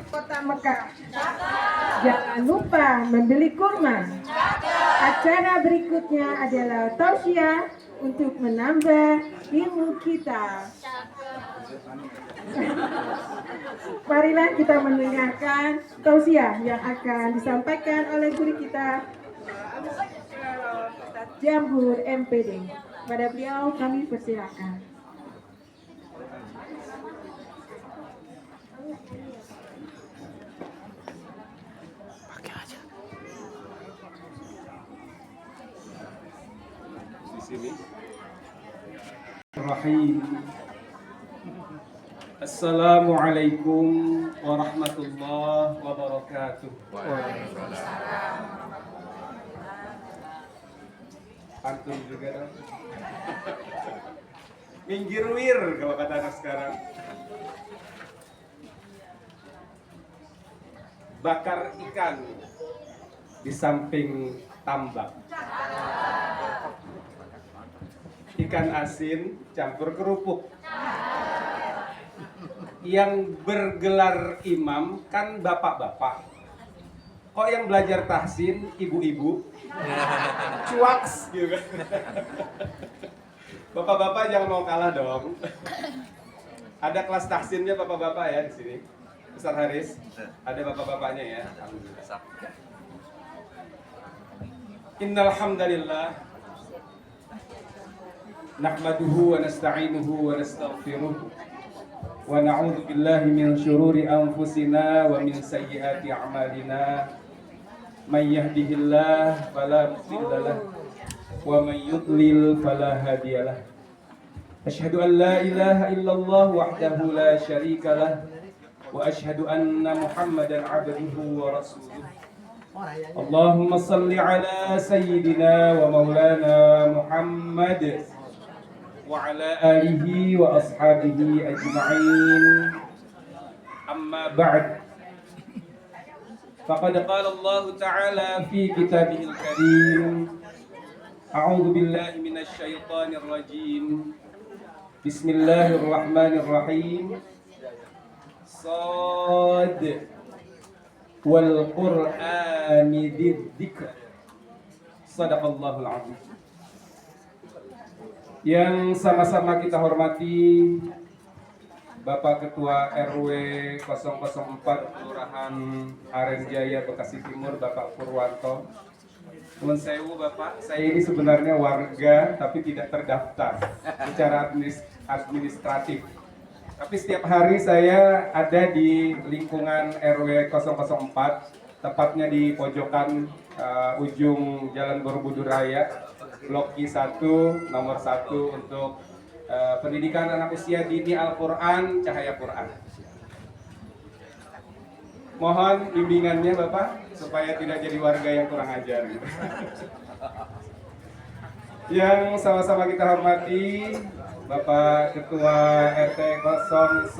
Kota Mekah. Jangan lupa membeli kurma. Acara berikutnya adalah tausiah untuk menambah ilmu kita. Marilah kita mendengarkan tausiah yang akan disampaikan oleh guru kita, Ustaz Jamhur MPD. Pada beliau kami persilakan. Sini. Rahim. Assalamualaikum warahmatullahi wabarakatuh. Pantun juga dong. Minggir wir kalau kata anak sekarang. Bakar ikan di samping tambak. Ikan asin campur kerupuk. Yang bergelar imam kan bapak-bapak. Kok yang belajar tahsin ibu-ibu? Cuaks gitu kan. Bapak-bapak jangan mau kalah dong. Ada kelas tahsinnya bapak-bapak ya di sini. Ustaz Haris, ada bapak-bapaknya ya. Alhamdulillah. Innal hamdalillah nahmaduhu wa nasta'inuhu wa nastaghfiruh wa na'udzu billahi min syururi anfusina wa min sayyiati a'malina may yahdihillahu fala mudilla lahu wa may yudlil fala hadiyalah. Asyhadu an la ilaha illallah wahdahu la syarika lah wa asyhadu anna Muhammadan 'abduhu wa rasuluh. Allahumma salli ala sayyidina wa maulana Muhammad wa ala alihi wa ashabihi ajma'in. Amma ba'd. Faqad qala Allah Ta'ala fi kitabihil karim. A'udzu billahi minasy syaithanir rajim. Bismillahirrahmanirrahim. Shad wal Qur'ani dzikr. Shadaqallahul azim. Yang sama-sama kita hormati Bapak Ketua RW 004 Kelurahan Arenjaya Bekasi Timur, Bapak Purwanto. Nuwun sewu Bapak, saya ini sebenarnya warga tapi tidak terdaftar secara administratif. Tapi setiap hari saya ada di lingkungan RW 004, tepatnya di pojokan ujung Jalan Borobudur Raya, Blok I1, nomor 1 untuk pendidikan anak usia dini Al-Quran, Cahaya Quran. Mohon bimbingannya Bapak, supaya tidak jadi warga yang kurang ajar. Yang sama-sama kita hormati, Bapak Ketua RT 011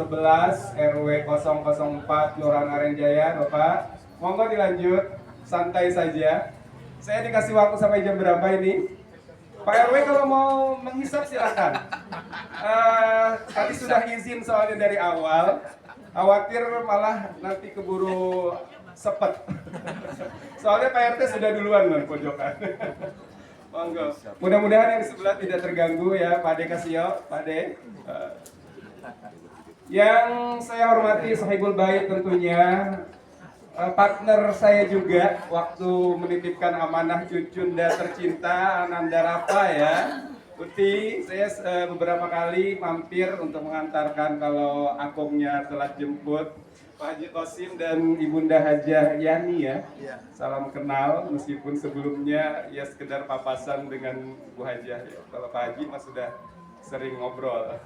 RW 004 Kelurahan Arenjaya, Bapak, monggo dilanjut, santai saja. Saya dikasih waktu sampai jam berapa ini? Pak RW kalau mau menghisap silakan. Tadi sudah izin soalnya dari awal. Khawatir malah nanti keburu sepet. Soalnya Pak RT sudah duluan man pojokan. Monggo. Mudah-mudahan yang di sebelah tidak terganggu ya, Pak De Kasio, Pak De. Yang saya hormati Sahibul Bait tentunya, partner saya juga waktu menitipkan amanah cucunda tercinta Ananda Rafa ya. Uti, saya beberapa kali mampir untuk mengantarkan kalau akumnya telah jemput Pak Haji Qasim dan Ibunda Hajah Yani ya. Salam kenal meskipun sebelumnya ya sekedar papasan dengan Bu Hajah ya. Kalau Pak Haji mah sudah sering ngobrol.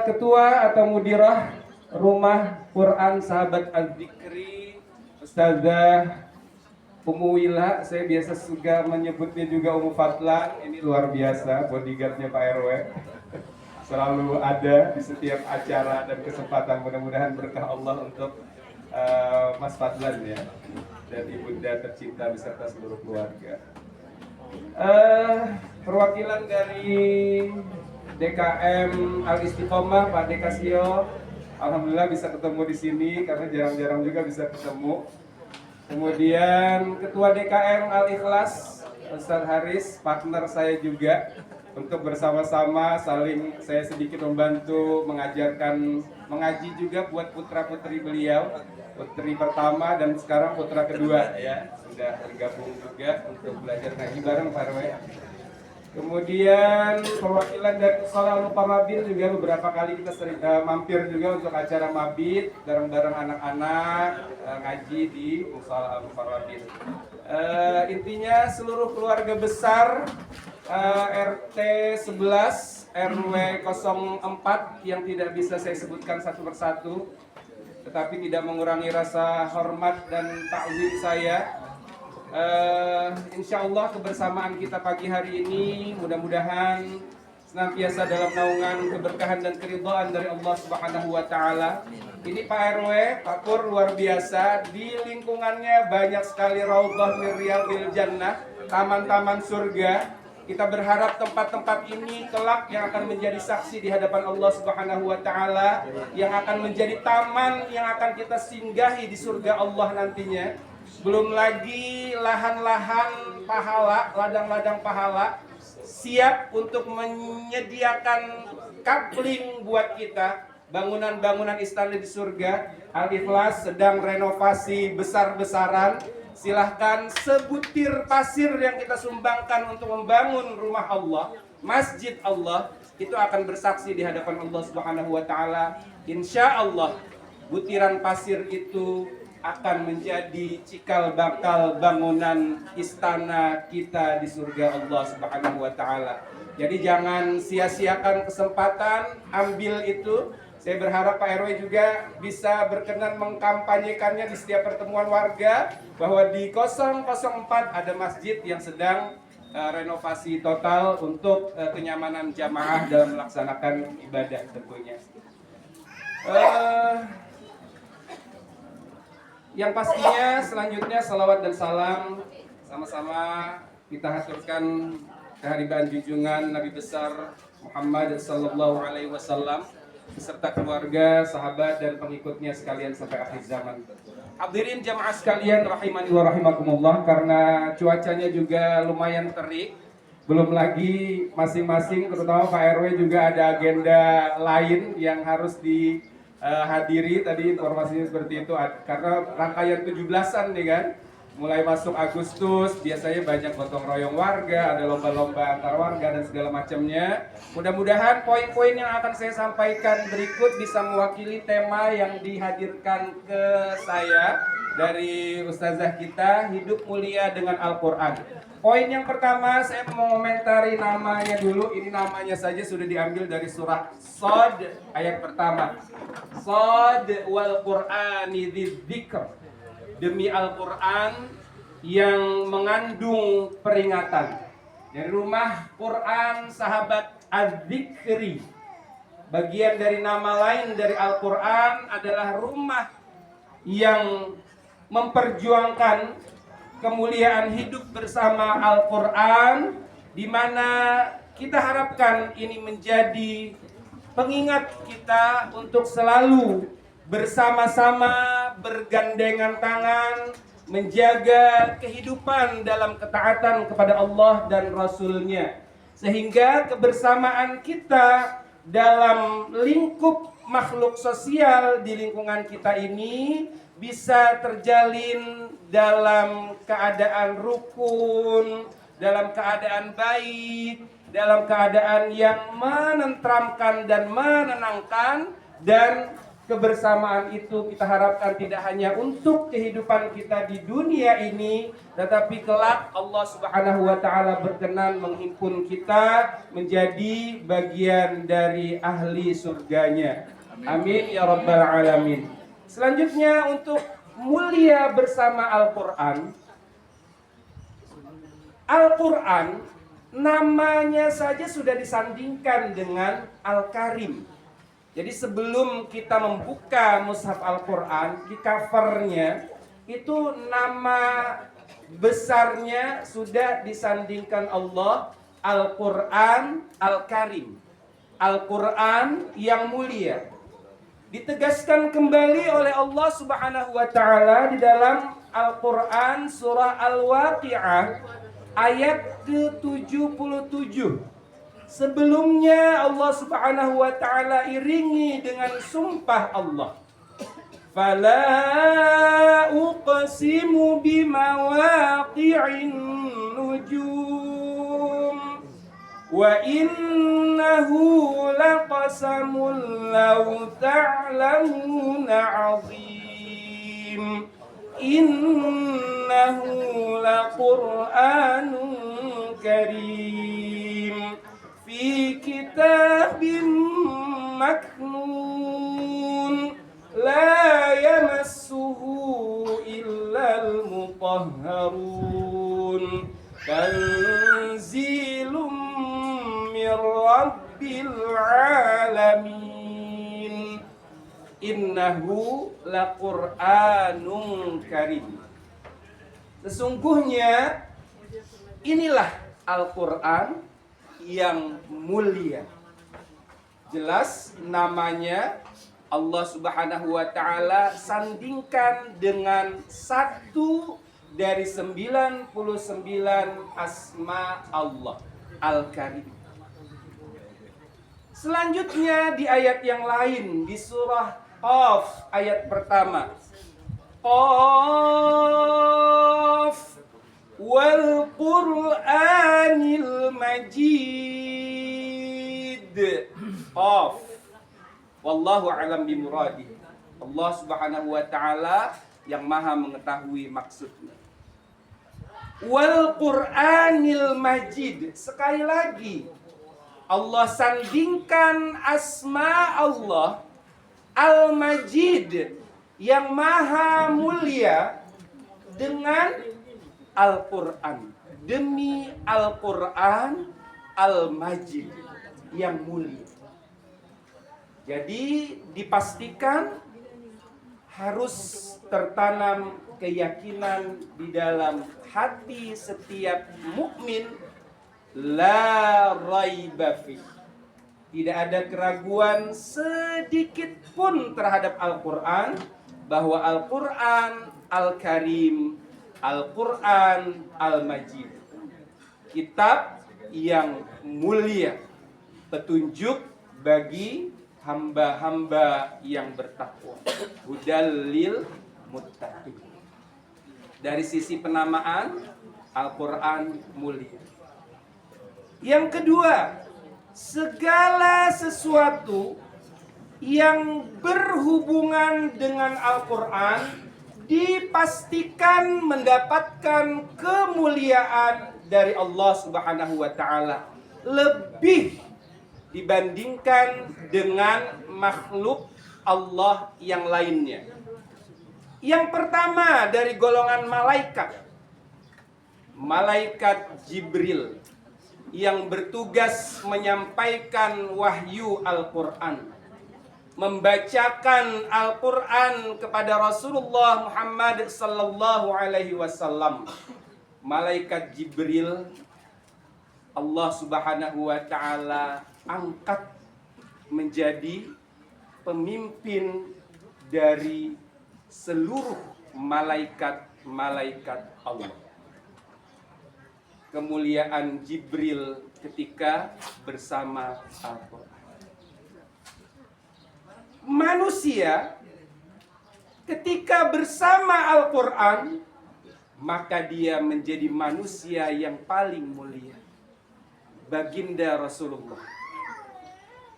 Ketua atau mudirah Rumah Quran Sahabat Al-Dzikri Ustazah Umu Wila, saya biasa juga menyebutnya juga Umu Fatla. Ini luar biasa bodyguardnya Pak RW. Selalu ada di setiap acara dan kesempatan. Mudah-mudahan berkah Allah untuk Mas Fadlan ya, dan ibunda tercinta beserta seluruh keluarga. Perwakilan dari DKM Al Istiqomah Pak De Kasio, alhamdulillah bisa ketemu di sini karena jarang-jarang juga bisa ketemu. Kemudian Ketua DKM Al Ikhlas Ustaz Haris, partner saya juga, untuk bersama-sama saling saya sedikit membantu mengajarkan mengaji juga buat putra-putri beliau, putri pertama dan sekarang putra kedua ya, sudah bergabung juga untuk belajar ngaji bareng Pak RW. Kemudian perwakilan dari Mushola Al-Muqarrabin juga beberapa kali kita sering mampir juga untuk acara mabit bareng-bareng anak-anak ngaji di Mushola Al-Muqarrabin. Intinya seluruh keluarga besar RT 11 RW 04 yang tidak bisa saya sebutkan satu persatu, tetapi tidak mengurangi rasa hormat dan takzim saya. Insya Allah kebersamaan kita pagi hari ini mudah-mudahan senantiasa dalam naungan keberkahan dan keridhaan dari Allah Subhanahu wa Ta'ala. Ini Pak RW, Pak Pur luar biasa. Di lingkungannya banyak sekali raudhah min riyadhil jannah, taman-taman surga. Kita berharap tempat-tempat ini kelak yang akan menjadi saksi di hadapan Allah Subhanahu wa Ta'ala, yang akan menjadi taman yang akan kita singgahi di surga Allah nantinya. Belum lagi lahan-lahan pahala, ladang-ladang pahala siap untuk menyediakan kapling buat kita. Bangunan-bangunan istana di surga. Al-Ikhlas sedang renovasi besar-besaran. Silahkan sebutir pasir yang kita sumbangkan untuk membangun rumah Allah, masjid Allah, itu akan bersaksi di hadapan Allah Subhanahu wa Ta'ala. Insya Allah butiran pasir itu akan menjadi cikal bakal bangunan istana kita di surga Allah Subhanahu wa Ta'ala. Jadi jangan sia-siakan kesempatan, ambil itu. Saya berharap Pak RW juga bisa berkenan mengkampanyekannya di setiap pertemuan warga, bahwa di 004 ada masjid yang sedang renovasi total untuk kenyamanan jamaah dalam melaksanakan ibadah tentunya. Yang pastinya selanjutnya salawat dan salam sama-sama kita haturkan kehadiran junjungan Nabi besar Muhammad sallallahu alaihi wasallam beserta keluarga, sahabat dan pengikutnya sekalian sampai akhir zaman. Hadirin jamaah sekalian rahimani wa rahimakumullah, karena cuacanya juga lumayan terik, belum lagi masing-masing terutama Pak RW juga ada agenda lain yang harus hadiri, tadi informasinya seperti itu, karena rangkaian 17-an nih kan, mulai masuk Agustus biasanya banyak gotong royong warga, ada lomba-lomba antar warga dan segala macamnya. Mudah-mudahan poin-poin yang akan saya sampaikan berikut bisa mewakili tema yang dihadirkan ke saya dari ustazah kita, hidup mulia dengan Al-Quran. Poin yang pertama, saya mau komentari namanya dulu. Ini namanya saja sudah diambil dari surah Shad ayat pertama. Shad wal Qur'ani dzidzikr. Demi Al-Quran yang mengandung peringatan. Dari rumah Quran sahabat Az-Zikri. Bagian dari nama lain dari Al-Quran adalah rumah yang memperjuangkan kemuliaan hidup bersama Al-Quran, di mana kita harapkan ini menjadi pengingat kita untuk selalu bersama-sama bergandengan tangan menjaga kehidupan dalam ketaatan kepada Allah dan Rasul-Nya, sehingga kebersamaan kita dalam lingkup makhluk sosial di lingkungan kita ini bisa terjalin dalam keadaan rukun, dalam keadaan baik, dalam keadaan yang menenteramkan dan menenangkan. Dan kebersamaan itu kita harapkan tidak hanya untuk kehidupan kita di dunia ini, tetapi kelak Allah Subhanahu wa taala berkenan menghimpun kita menjadi bagian dari ahli surganya. Amin ya rabbal alamin. Selanjutnya, untuk mulia bersama Al-Quran. Al-Quran namanya saja sudah disandingkan dengan Al-Karim. Jadi sebelum kita membuka mushaf Al-Quran, di covernya itu nama besarnya sudah disandingkan Allah, Al-Quran Al-Karim, Al-Quran yang mulia. Ditegaskan kembali oleh Allah Subhanahu wa taala di dalam Al-Quran surah Al-Waqi'ah ayat ke-77. Sebelumnya Allah Subhanahu wa taala iringi dengan sumpah Allah. Fala uqsimu bimawaqi'in nujum wa innahu laqasamun law ta'lamuna 'azim innahu laqur'anun karim fi kitabim maknun la yamassuhu illal mutahharun tanzilum min rabbil alamin innahu laqur'anun karim. Sesungguhnya inilah Al-Quran yang mulia. Jelas namanya Allah Subhanahu wa taala sandingkan dengan satu dari 99 asma Allah, Al-Karim. Selanjutnya di ayat yang lain, di surah Qaf ayat pertama. Qaf wal Qur'anil Majid. Qaf. Wallahu a'lam bimuradi. Allah Subhanahu wa taala yang Maha mengetahui maksudnya. Wal Qur'anil Majid. Sekali lagi Allah sandingkan asma Allah Al-Majid yang maha mulia dengan Al-Quran. Demi Al-Quran Al-Majid yang mulia. Jadi dipastikan harus tertanam keyakinan di dalam hati setiap mukmin. La raiba fi. Tidak ada keraguan sedikit pun terhadap Al-Quran, bahwa Al-Quran Al-Karim, Al-Quran Al-Majid, kitab yang mulia, petunjuk bagi hamba-hamba yang bertakwa, hudal lil muttaqin. Dari sisi penamaan, Al-Quran mulia. Yang kedua, segala sesuatu yang berhubungan dengan Al-Quran dipastikan mendapatkan kemuliaan dari Allah Subhanahu wa taala, lebih dibandingkan dengan makhluk Allah yang lainnya. Yang pertama dari golongan malaikat, malaikat Jibril yang bertugas menyampaikan wahyu Al-Quran, membacakan Al-Quran kepada Rasulullah Muhammad sallallahu alaihi wasallam. Malaikat Jibril Allah Subhanahu wa taala angkat menjadi pemimpin dari seluruh malaikat-malaikat Allah. Kemuliaan Jibril ketika bersama Al-Quran. Manusia ketika bersama Al-Quran, maka dia menjadi manusia yang paling mulia. Baginda Rasulullah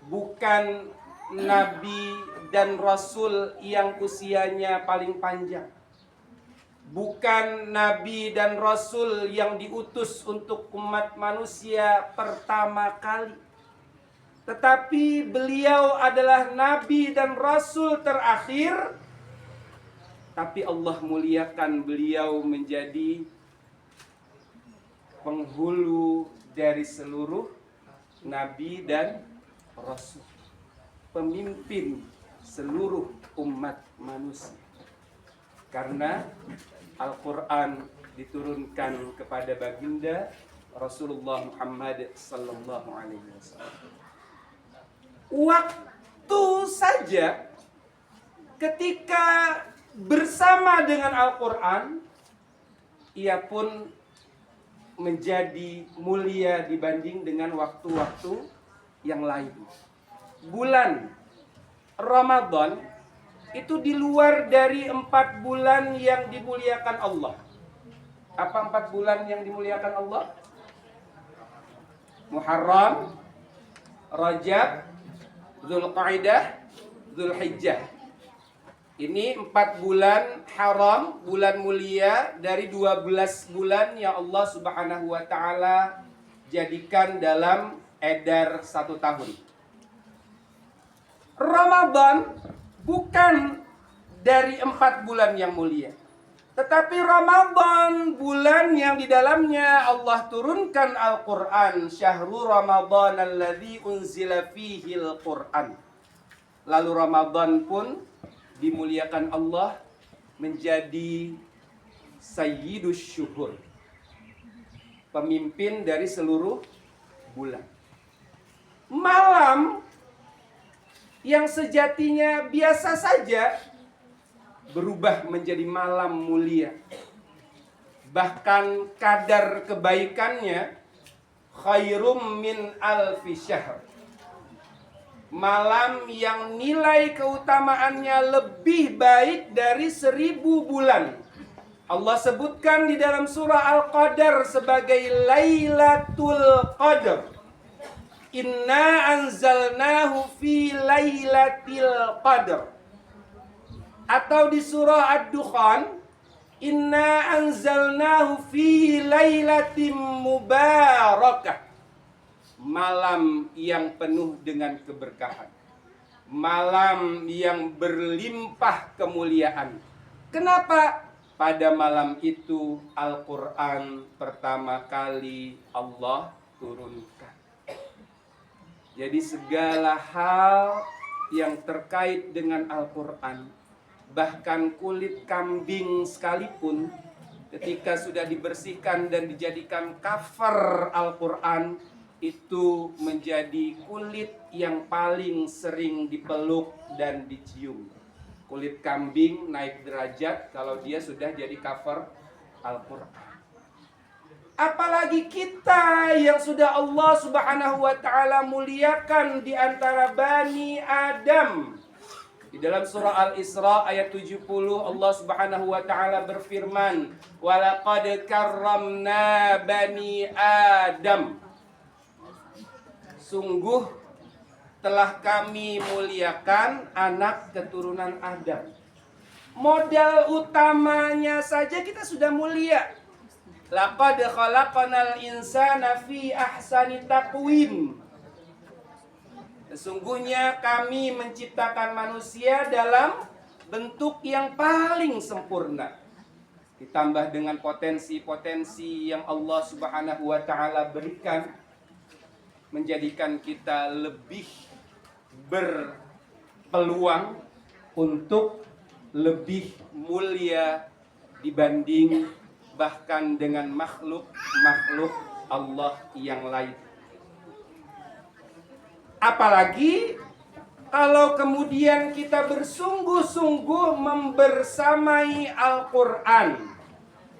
bukan nabi dan rasul yang usianya paling panjang, bukan nabi dan rasul yang diutus untuk umat manusia pertama kali, tetapi beliau adalah nabi dan rasul terakhir. Tapi Allah muliakan beliau menjadi penghulu dari seluruh nabi dan rasul, pemimpin seluruh umat manusia. Karena Al-Quran diturunkan kepada baginda Rasulullah Muhammad sallallahu alaihi wasallam. Waktu saja ketika bersama dengan Al-Quran, ia pun menjadi mulia dibanding dengan waktu-waktu yang lain. Bulan Ramadan itu di luar dari 4 bulan yang dimuliakan Allah. Apa 4 bulan yang dimuliakan Allah? Muharram, Rajab, Dzulqa'dah, Dzulhijjah. Ini 4 bulan haram, bulan mulia dari 12 bulan yang Allah Subhanahu wa taala jadikan dalam edar 1 tahun. Ramadan bukan dari 4 bulan yang mulia, tetapi Ramadan bulan yang di dalamnya Allah turunkan Al-Quran. Syahrul Ramadan alladzi unzila fihi Al-Quran. Lalu Ramadan pun dimuliakan Allah menjadi Sayyidus Syuhur, pemimpin dari seluruh bulan. Malam yang sejatinya biasa saja berubah menjadi malam mulia. Bahkan kadar kebaikannya khairum min alfi syahr. Malam yang nilai keutamaannya lebih baik dari 1000 bulan. Allah sebutkan di dalam surah Al-Qadar sebagai Lailatul Qadar. Inna anzalnahu fi Lailatul Qadar. Atau di surah Ad-Dukhan, Inna anzalnahu fi Lailatin Mubarakah. Malam yang penuh dengan keberkahan, malam yang berlimpah kemuliaan. Kenapa? Pada malam itu Al-Quran pertama kali Allah turunkan. Jadi segala hal yang terkait dengan Al-Quran, bahkan kulit kambing sekalipun, ketika sudah dibersihkan dan dijadikan cover Al-Quran, itu menjadi kulit yang paling sering dipeluk dan dicium. Kulit kambing naik derajat kalau dia sudah jadi cover Al-Quran. Apalagi kita yang sudah Allah Subhanahu wa taala muliakan di antara Bani Adam. Di dalam surah Al-Isra ayat 70 Allah Subhanahu wa taala berfirman, "Walaqad karramna bani Adam." Sungguh telah kami muliakan anak keturunan Adam. Modal utamanya saja kita sudah mulia. Laqad khalaqnal insana fi ahsani taqwim. Sesungguhnya kami menciptakan manusia dalam bentuk yang paling sempurna. Ditambah dengan potensi-potensi yang Allah Subhanahu wa taala berikan, menjadikan kita lebih berpeluang untuk lebih mulia dibanding bahkan dengan makhluk-makhluk Allah yang lain. Apalagi kalau kemudian kita bersungguh-sungguh membersamai Al-Quran,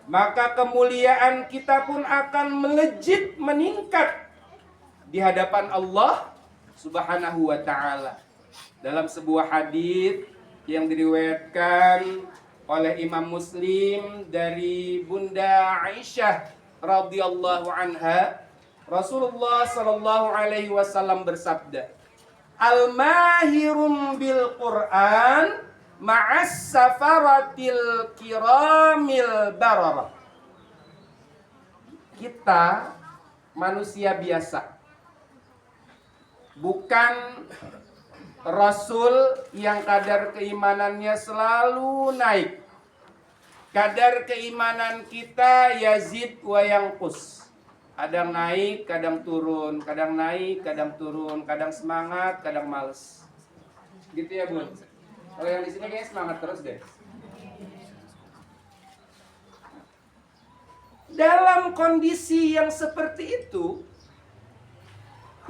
maka kemuliaan kita pun akan melejit, meningkat di hadapan Allah Subhanahu wa ta'ala. Dalam sebuah hadis yang diriwayatkan oleh Imam Muslim dari Bunda Aisyah radhiyallahu anha, Rasulullah sallallahu alaihi wasallam bersabda, "Al-mahirum bil Qur'an ma'as safaratil kiramil bararah." Kita manusia biasa, bukan Rasul yang kadar keimanannya selalu naik. Kadar keimanan kita yazid wa yanqus. Kadang naik, kadang turun, kadang naik, kadang turun, kadang semangat, kadang males. Gitu ya, Bun? Kalau yang di sini kayaknya semangat terus deh. Dalam kondisi yang seperti itu,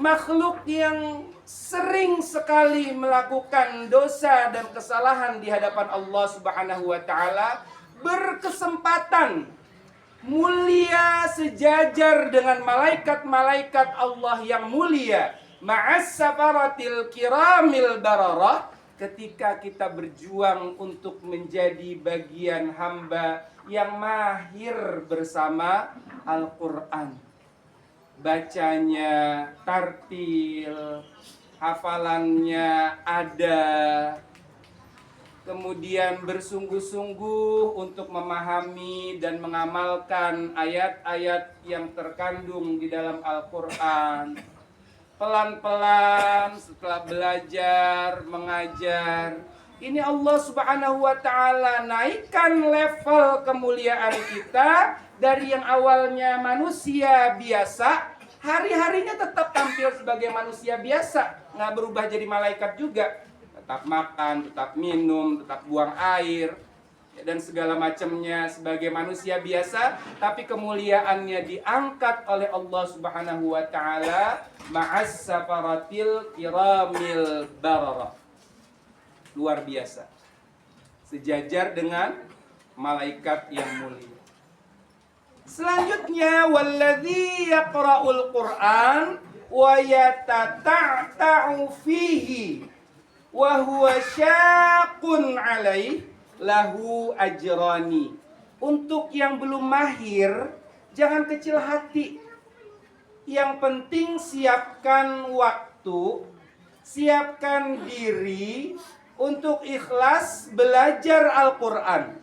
makhluk yang sering sekali melakukan dosa dan kesalahan di hadapan Allah Subhanahu wa ta'ala berkesempatan mulia sejajar dengan malaikat-malaikat Allah yang mulia, ma'as safaratil kiramil bararah, ketika kita berjuang untuk menjadi bagian hamba yang mahir bersama Al-Quran. Bacanya tartil, hafalannya ada, kemudian bersungguh-sungguh untuk memahami dan mengamalkan ayat-ayat yang terkandung di dalam Al-Quran. Pelan-pelan setelah belajar, mengajar, ini Allah Subhanahu wa ta'ala naikkan level kemuliaan kita dari yang awalnya manusia biasa, hari-harinya tetap tampil sebagai manusia biasa, nggak berubah jadi malaikat juga. Tetap makan, tetap minum, tetap buang air, dan segala macamnya sebagai manusia biasa, tapi kemuliaannya diangkat oleh Allah Subhanahu wa ta'ala ma'as safaratil kiramil bararah. Luar biasa, sejajar dengan malaikat yang mulia. Selanjutnya, walladzi yaqra'ul Qur'an wa yatata'ta'u fihi wa huwa syaqun 'alaihi lahu ajrani. Untuk yang belum mahir, jangan kecil hati. Yang penting siapkan waktu, siapkan diri untuk ikhlas belajar Al-Quran.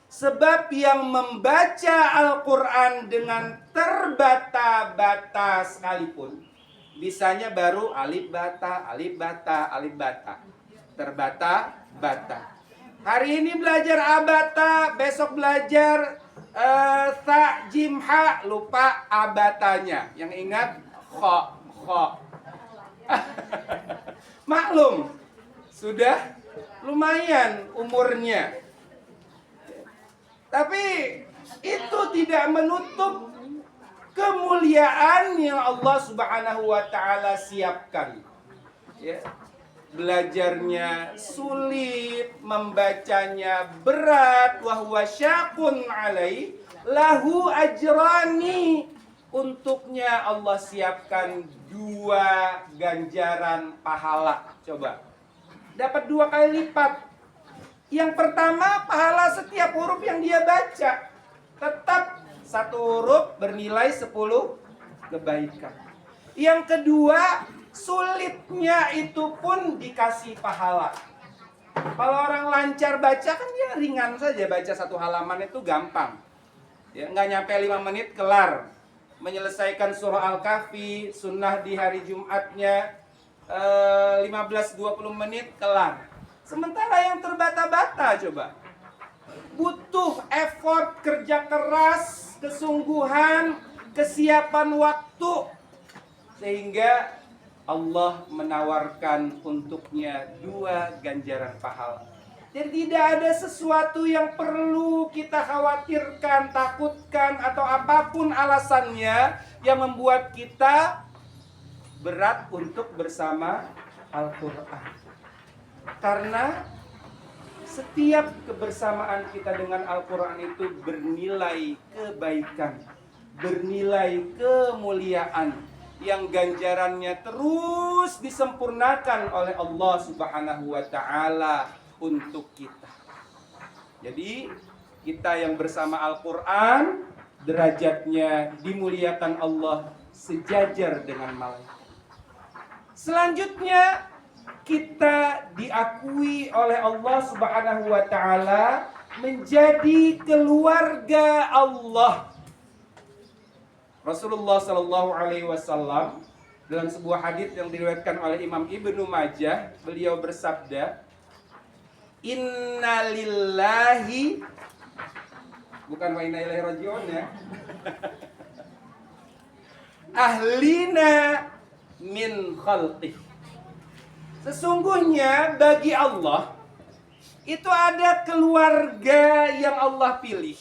Sebab yang membaca Al-Quran dengan terbata-bata sekalipun, bisanya baru alif bata, alif bata, alif bata, terbata-bata. Hari ini belajar abata, besok belajar ta jim ha, lupa abatanya. Yang ingat kho, kho. Maklum, sudah lumayan umurnya. Tapi itu tidak menutup kemuliaan yang Allah Subhanahu wa ta'ala siapkan. Ya. Belajarnya sulit, membacanya berat, wa huwa syaqun 'alaihi lahu ajrani. Untuknya Allah siapkan 2 ganjaran pahala. Coba. Dapat 2 kali lipat. Yang pertama, pahala setiap huruf yang dia baca. Tetap 1 huruf bernilai 10 kebaikan. Yang kedua, sulitnya itu pun dikasih pahala. Kalau orang lancar baca kan dia ringan saja, baca 1 halaman itu gampang. Ya, nggak nyampe 5 menit kelar. Menyelesaikan surah Al-Kahfi, sunnah di hari Jumatnya 15-20 menit kelar. Sementara yang terbata-bata coba, butuh effort, kerja keras, kesungguhan, kesiapan waktu, sehingga Allah menawarkan untuknya 2 ganjaran pahala. Jadi tidak ada sesuatu yang perlu kita khawatirkan, takutkan, atau apapun alasannya yang membuat kita berat untuk bersama Al-Quran. Karena setiap kebersamaan kita dengan Al-Quran itu bernilai kebaikan, bernilai kemuliaan, yang ganjarannya terus disempurnakan oleh Allah Subhanahu wa Ta'ala untuk kita. Jadi kita yang bersama Al-Quran derajatnya dimuliakan Allah sejajar dengan malaikat. Selanjutnya kita diakui oleh Allah Subhanahu wa Ta'ala menjadi keluarga Allah. Rasulullah Shallallahu Alaihi Wasallam dalam sebuah hadits yang diriwayatkan oleh Imam Ibnu Majah, beliau bersabda, Innalillahi, bukan wa inna ilaihi rajiun ya, ahlina min khalqih. Sesungguhnya bagi Allah itu ada keluarga yang Allah pilih,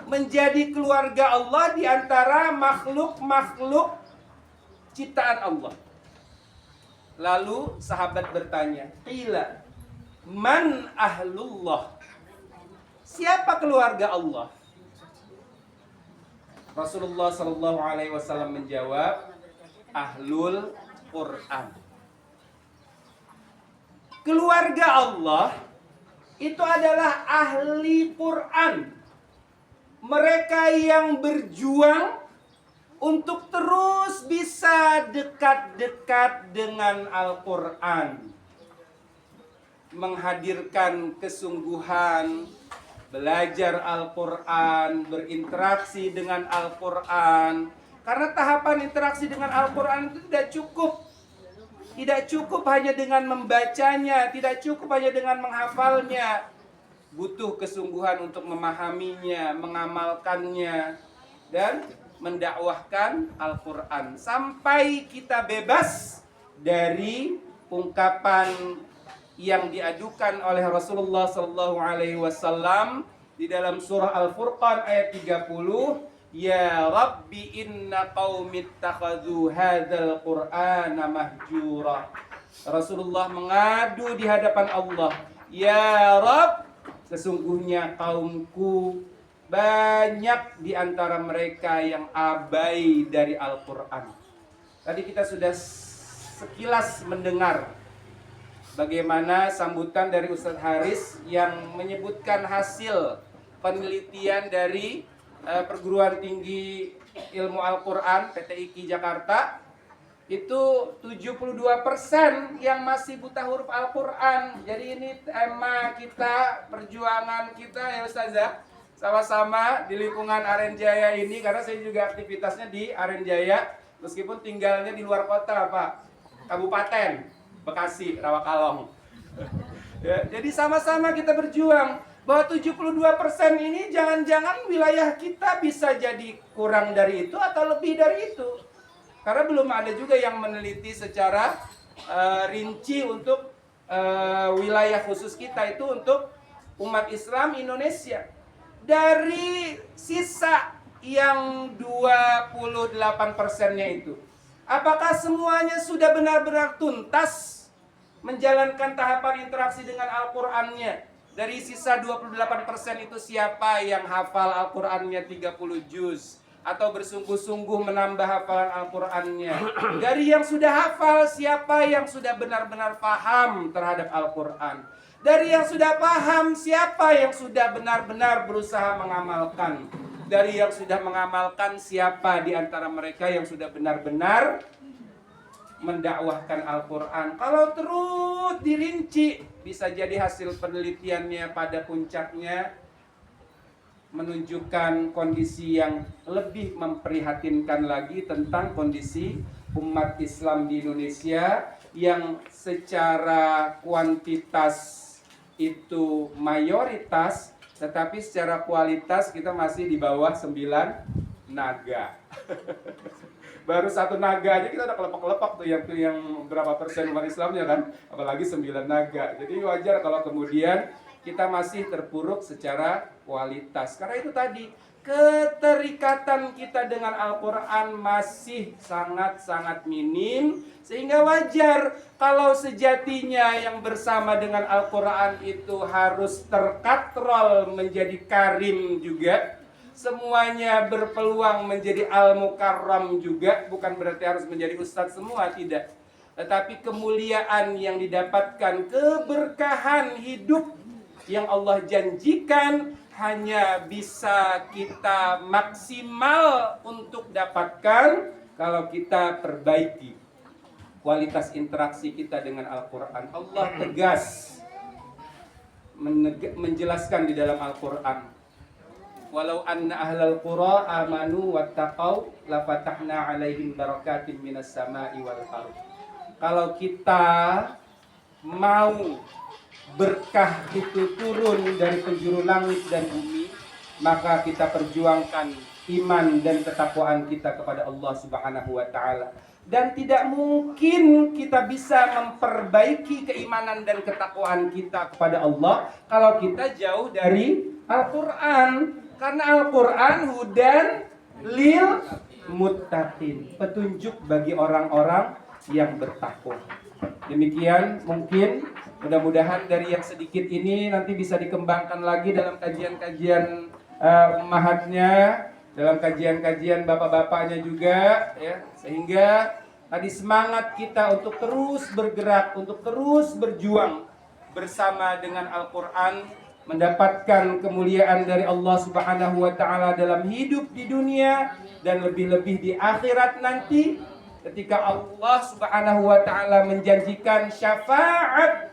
menjadi keluarga Allah di antara makhluk-makhluk ciptaan Allah. Lalu sahabat bertanya, qila man ahlullah? Siapa keluarga Allah? Rasulullah sallallahu alaihi wasallam menjawab, ahlul Quran. Keluarga Allah itu adalah ahli Quran. Mereka yang berjuang untuk terus bisa dekat-dekat dengan Al-Quran, menghadirkan kesungguhan, belajar Al-Quran, berinteraksi dengan Al-Quran. Karena tahapan interaksi dengan Al-Quran itu tidak cukup. Tidak cukup hanya dengan membacanya, tidak cukup hanya dengan menghafalnya. Butuh kesungguhan untuk memahaminya, mengamalkannya, dan mendakwahkan Al-Quran. Sampai kita bebas dari ungkapan yang diadukan oleh Rasulullah SAW di dalam surah Al-Furqan ayat 30. Ya Rabbi inna qaumi ittakhadhu hadzal Qur'ana mahjura. Rasulullah mengadu di hadapan Allah, ya Rabb, sesungguhnya kaumku banyak di antara mereka yang abai dari Al-Quran. Tadi kita sudah sekilas mendengar bagaimana sambutan dari Ustadz Haris yang menyebutkan hasil penelitian dari Perguruan Tinggi Ilmu Al-Quran PTIQ Jakarta. Itu 72% yang masih buta huruf Al-Quran. Jadi ini tema kita, perjuangan kita ya Ustazah, sama-sama di lingkungan Arenjaya ini. Karena saya juga aktivitasnya di Arenjaya, meskipun tinggalnya di luar kota Pak, Kabupaten Bekasi, Rawakalong. Ya, jadi sama-sama kita berjuang bahwa 72% ini jangan-jangan wilayah kita bisa jadi kurang dari itu atau lebih dari itu. Karena belum ada juga yang meneliti secara rinci untuk wilayah khusus kita itu untuk umat Islam Indonesia. Dari sisa yang 28%-nya itu, apakah semuanya sudah benar-benar tuntas menjalankan tahapan interaksi dengan Al-Qur'annya? Dari sisa 28% itu siapa yang hafal Al-Qur'annya 30 juz atau bersungguh-sungguh menambah hafalan Al-Qur'annya? Dari yang sudah hafal, siapa yang sudah benar-benar paham terhadap Al-Qur'an? Dari yang sudah paham, siapa yang sudah benar-benar berusaha mengamalkan? Dari yang sudah mengamalkan, siapa di antara mereka yang sudah benar-benar mendakwahkan Al-Quran? Kalau terus dirinci, bisa jadi hasil penelitiannya pada puncaknya menunjukkan kondisi yang lebih memprihatinkan lagi tentang kondisi umat Islam di Indonesia yang secara kuantitas itu mayoritas, tetapi secara kualitas kita masih di bawah 9 naga. Baru 1 naga aja kita udah kelepek-kelepek tuh yang berapa persen umat Islamnya kan, apalagi 9 naga. Jadi wajar kalau kemudian kita masih terpuruk secara kualitas. Karena itu tadi, keterikatan kita dengan Al-Quran masih sangat-sangat minim, sehingga wajar kalau sejatinya yang bersama dengan Al-Quran itu harus terkatrol menjadi karim juga. Semuanya berpeluang menjadi al-mukarram juga, bukan berarti harus menjadi ustadz semua, tidak. Tetapi kemuliaan yang didapatkan, keberkahan hidup yang Allah janjikan hanya bisa kita maksimal untuk dapatkan kalau kita perbaiki kualitas interaksi kita dengan Al-Quran. Allah tegas menjelaskan di dalam Al-Quran, walau anna ahlal qura amanu wattaqau lafatahna alaihim barakatin minas sama'i wal ardh. Kalau kita mau berkah itu turun dari penjuru langit dan bumi, maka kita perjuangkan iman dan ketakwaan kita kepada Allah Subhanahu wa taala. Dan tidak mungkin kita bisa memperbaiki keimanan dan ketakwaan kita kepada Allah kalau kita jauh dari Al-Quran. Karena Al-Quran hudan lil muttaqin, petunjuk bagi orang-orang yang bertakwa. Demikian mungkin, mudah-mudahan dari yang sedikit ini nanti bisa dikembangkan lagi dalam kajian-kajian ummahatnya, dalam kajian-kajian bapak-bapaknya juga, ya, sehingga tadi semangat kita untuk terus bergerak, untuk terus berjuang bersama dengan Al-Quran, mendapatkan kemuliaan dari Allah Subhanahu wa taala dalam hidup di dunia dan lebih-lebih di akhirat nanti ketika Allah Subhanahu wa taala menjanjikan syafaat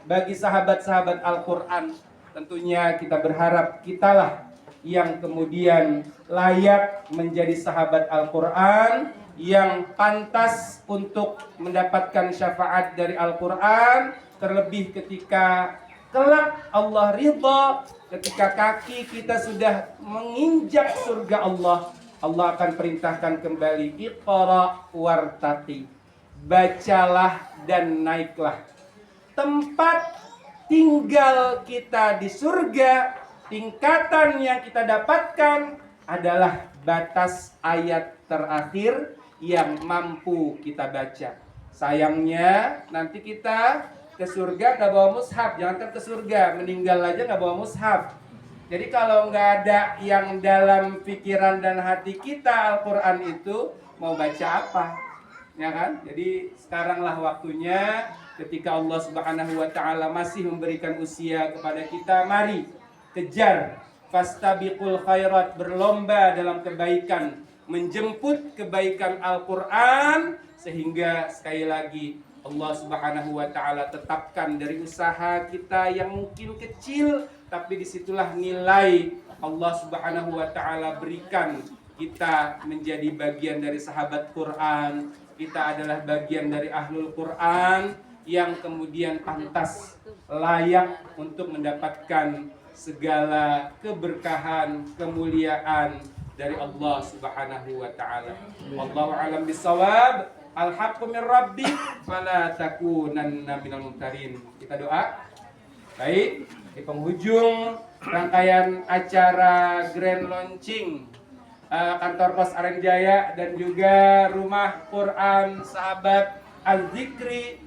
bagi sahabat-sahabat Al-Qur'an. Tentunya kita berharap kitalah yang kemudian layak menjadi sahabat Al-Qur'an, yang pantas untuk mendapatkan syafaat dari Al-Qur'an, terlebih ketika kelak Allah ridha, ketika kaki kita sudah menginjak surga Allah, Allah akan perintahkan kembali, iqra wartaqi, bacalah dan naiklah. Tempat tinggal kita di surga, tingkatan yang kita dapatkan adalah batas ayat terakhir yang mampu kita baca. Sayangnya nanti kita ke surga nggak bawa mushaf, jangankan ke surga, meninggal aja nggak bawa mushaf. Jadi kalau nggak ada yang dalam pikiran dan hati kita Al-Quran itu, mau baca apa? Ya kan? Jadi sekaranglah waktunya ketika Allah Subhanahu wa taala masih memberikan usia kepada kita, mari kejar, fastabiqul khairat, berlomba dalam kebaikan, menjemput kebaikan Al-Quran, sehingga sekali lagi Allah Subhanahu wa taala tetapkan dari usaha kita yang mungkin kecil, tapi disitulah nilai Allah Subhanahu wa taala berikan kita menjadi bagian dari sahabat Quran. Kita adalah bagian dari ahlul Quran yang kemudian pantas, layak untuk mendapatkan segala keberkahan, kemuliaan dari Allah Subhanahu wa taala. Wallahu a'lam bissawab. Al-haqqu min rabbik fala takunanna minal mumtarin. Kita doa. Baik, di penghujung rangkaian acara grand launching kantor pos Aren Jaya dan juga rumah Quran sahabat Al-Zikri,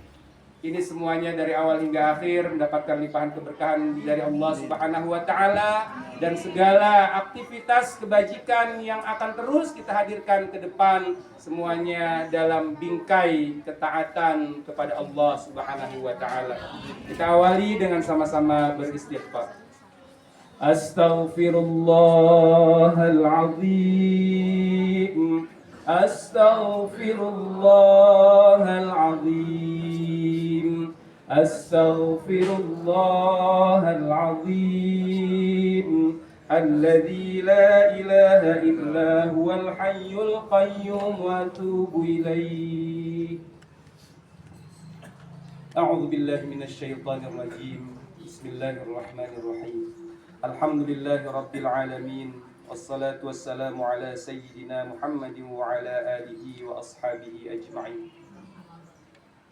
ini semuanya dari awal hingga akhir mendapatkan limpahan keberkahan dari Allah Subhanahu wa taala, dan segala aktivitas kebajikan yang akan terus kita hadirkan ke depan semuanya dalam bingkai ketaatan kepada Allah Subhanahu wa taala. Kita awali dengan sama-sama beristighfar. Astaghfirullahalazim. Astaghfirullahalazim. Astaghfirullahalazim. Alladzi la ilaha illa huwal hayyul qayyum wa atubu ilaih. A'udzu billahi minasy syaithanir rajim. Bismillahirrahmanirrahim. Alhamdulillahi rabbil alamin. Wassalatu wassalamu ala sayyidina Muhammadin wa ala alihi wa ashabihi ajma'in.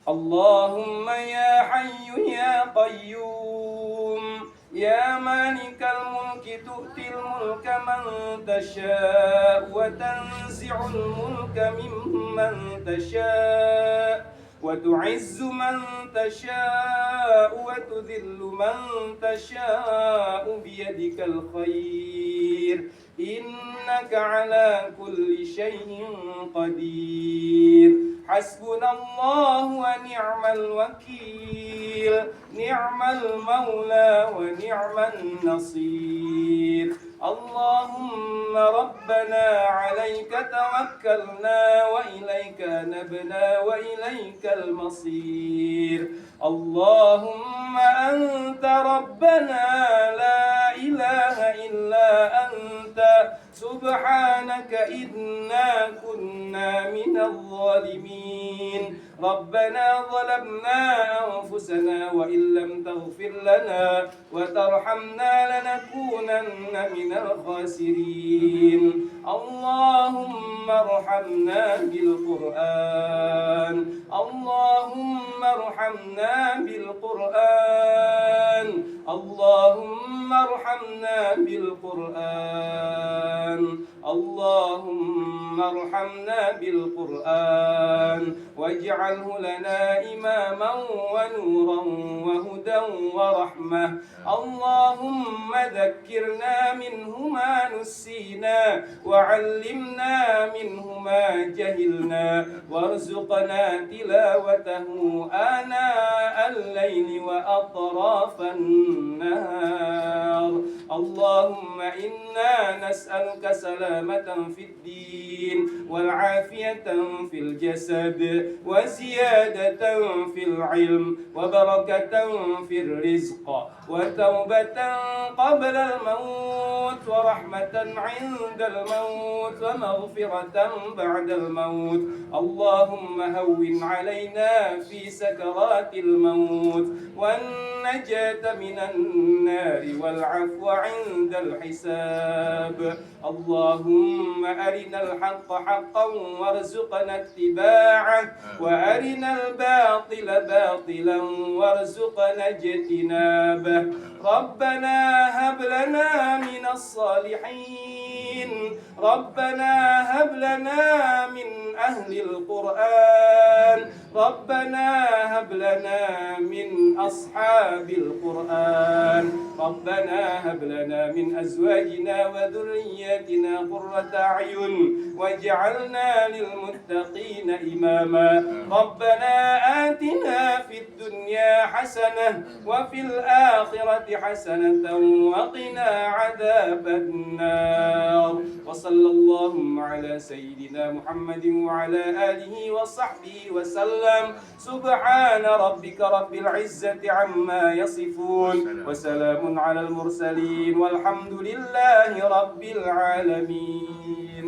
Allahumma ya hayyu ya qayyum يا مالك الملك تؤتي الملك من تشاء وتنزع الملك ممن تشاء وتعز من تشاء وتذل من تشاء بيدك الخير إنك على كل شيء قدير حسبنا الله ونعم الوكيل نعم المولى ونعم النصير اللهم ربنا عليك توكلنا وإليك نبنا وإليك المصير اللهم أنت ربنا لا إله إلا أنت سبحانك إنا كنا من الظالمين ربنا ظلمنا أنفسنا وإن لم تغفر لنا وترحمنا لنكونن من الخاسرين اللهم ارحمنا بالقرآن اللهم ارحمنا بالقرآن اللهم ارحمنا بالقرآن اللهم ارحمنا بالقرآن واجعله لنا إماما ونورا وهدى ورحمة اللهم ذكرنا منه ما نسينا وعلمنا منه ما جهلنا وارزقنا تلاوته آناء الليل وأطراف النهار اللهم إنا نسألك سلامة في الدين والعافية في الجسد وزيادة في العلم وبركة في الرزق وتوبة قبل الموت ورحمة عند الموت ومغفرة بعد الموت اللهم هون علينا في سكرات الموت والنجاة من النار والعفو عند الحساب اللهم أرنا الحق حقا وارزقنا اتباعه وأرنا الباطل باطلا وارزقنا اجتنابه ربنا هب لنا من الصالحين ربنا هب لنا من أهل القرآن ربنا هب لنا من أصحاب القرآن ربنا هب لنا من أزواجنا وذرياتنا قرة أعين واجعلنا للمتقين إماما ربنا آتنا في الدنيا حسنة وفي الآخرة حسنة وقنا عذاب النار وصلى اللهم على سيدنا محمد وعلى آله وصحبه وسلم سبحان ربك رب العزة عما يصفون وسلام على المرسلين والحمد لله رب العالمين.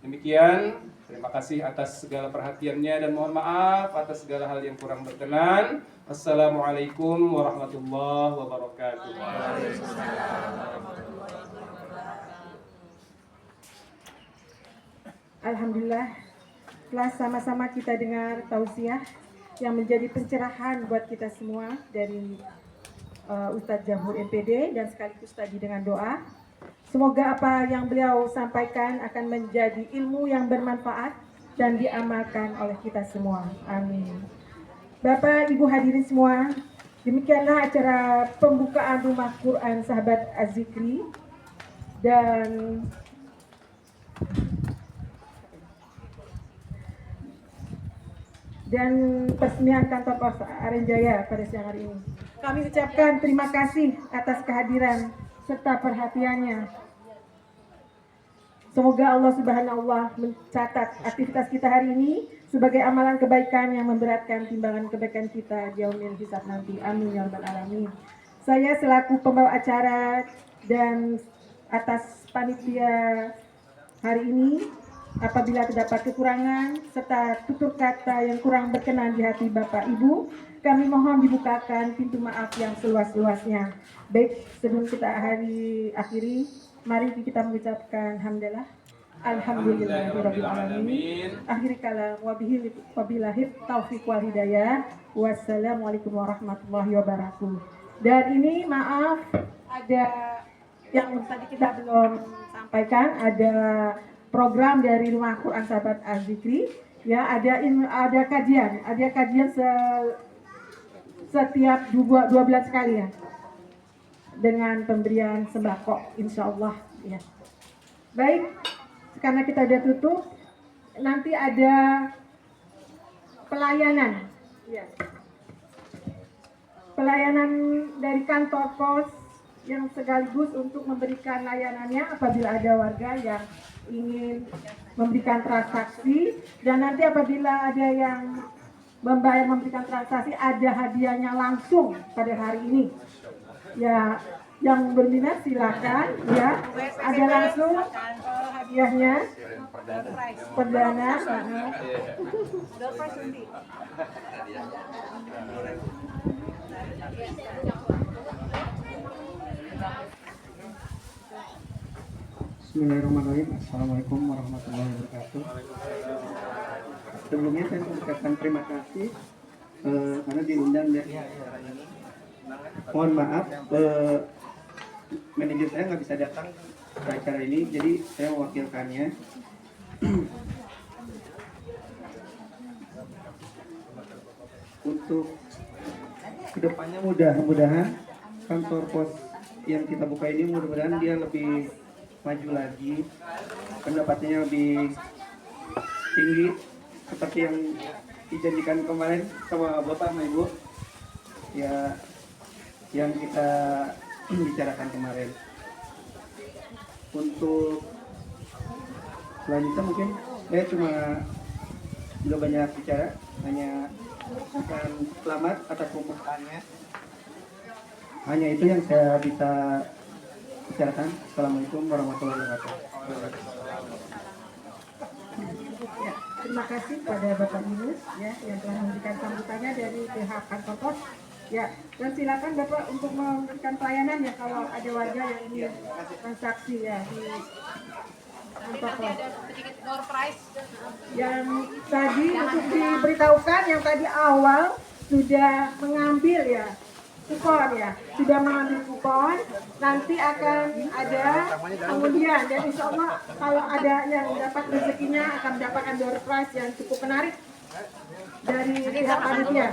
Demikian, terima kasih atas segala perhatiannya dan mohon maaf atas segala hal yang kurang berkenan. Assalamualaikum warahmatullahi wabarakatuh. Alhamdulillah, telah sama-sama kita dengar tausiah yang menjadi pencerahan buat kita semua dari Ustadz Jamhur MPD dan sekaligus tadi dengan doa. Semoga apa yang beliau sampaikan akan menjadi ilmu yang bermanfaat dan diamalkan oleh kita semua. Amin. Bapak, Ibu hadirin semua, demikianlah acara pembukaan Rumah Quran Sahabat Az-Zikri dan peresmian kantor pos Arenjaya pada siang hari ini. Kami ucapkan terima kasih atas kehadiran serta perhatiannya. Semoga Allah Subhanahu wa Ta'ala mencatat aktivitas kita hari ini sebagai amalan kebaikan yang memberatkan timbangan kebaikan kita di yaumil hisab nanti. Amin ya rabbal alamin. Saya selaku pembawa acara dan atas panitia hari ini, apabila terdapat kekurangan serta tutur kata yang kurang berkenan di hati Bapak Ibu, kami mohon dibukakan pintu maaf yang seluas-luasnya. Baik, sebelum kita akhiri, mari kita mengucapkan hamdalah. Alhamdulillahirabbil alamin. Akhiri kalam wabillahi taufiq wal hidayah. Wassalamualaikum warahmatullahi wabarakatuh. Dan ini maaf ada yang tadi kita belum sampaikan, ada program dari Rumah Quran Sahabat Az-Zikri, ya ada kajian setiap 2 bulan sekali ya, dengan pemberian sembako insya Allah ya. Baik, karena kita udah tutup, nanti ada pelayanan ya. Pelayanan dari kantor pos yang sekaligus untuk memberikan layanannya apabila ada warga yang ingin memberikan transaksi, dan nanti apabila ada yang memberikan transaksi ada hadiahnya langsung pada hari ini ya. Yang berminat silakan ya, ada langsung hadiahnya perdana. Bismillahirrahmanirrahim. Assalamualaikum warahmatullahi wabarakatuh. Sebelumnya saya mengucapkan terima kasih karena diundang dari acara ini. Mohon maaf, manajer saya nggak bisa datang ke acara ini, jadi saya mewakilkannya. Untuk kedepannya mudah-mudahan kantor pos yang kita buka ini mudah-mudahan dia lebih maju lagi, pendapatannya lebih tinggi seperti yang dijanjikan kemarin sama Bapak sama Ibu ya, yang kita bicarakan kemarin. Untuk selanjutnya mungkin saya cuma belum banyak bicara, hanya akan selamat atas pembukaannya. Hanya itu yang saya bisa bicarakan. Assalamualaikum warahmatullahi wabarakatuh. Ya, terima kasih pada Bapak Yunus ya yang telah memberikan sambutannya dari pihak kantor pos. Ya, dan silakan Bapak untuk memberikan pelayanan ya kalau ada warga yang ingin transaksi ya di kantor pos. Yang tadi untuk diberitahukan, yang tadi awal sudah mengambil ya kupon ya, sudah mengambil kupon, nanti akan ada pengundian dan insya Allah kalau ada yang dapat rezekinya akan mendapatkan door prize yang cukup menarik dari pihak panitia.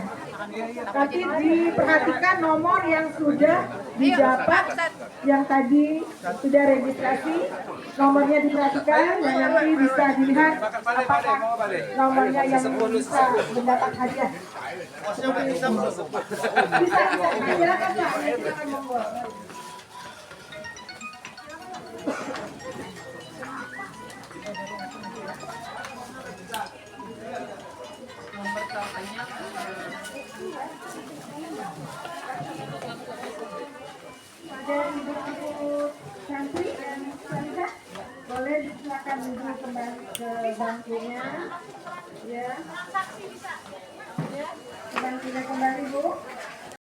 Tapi diperhatikan nomor yang sudah didapat, yang tadi sudah registrasi, nomornya diperhatikan dan nanti bisa dilihat apakah nomornya yang bisa mendapat hadiah. Bisa, silakan Pak, silakan monggo. Ada ibu-ibu santri dan wanita, boleh silakan duduk kembali ke bangkunya, ya. Ya, bangkunya kembali Bu.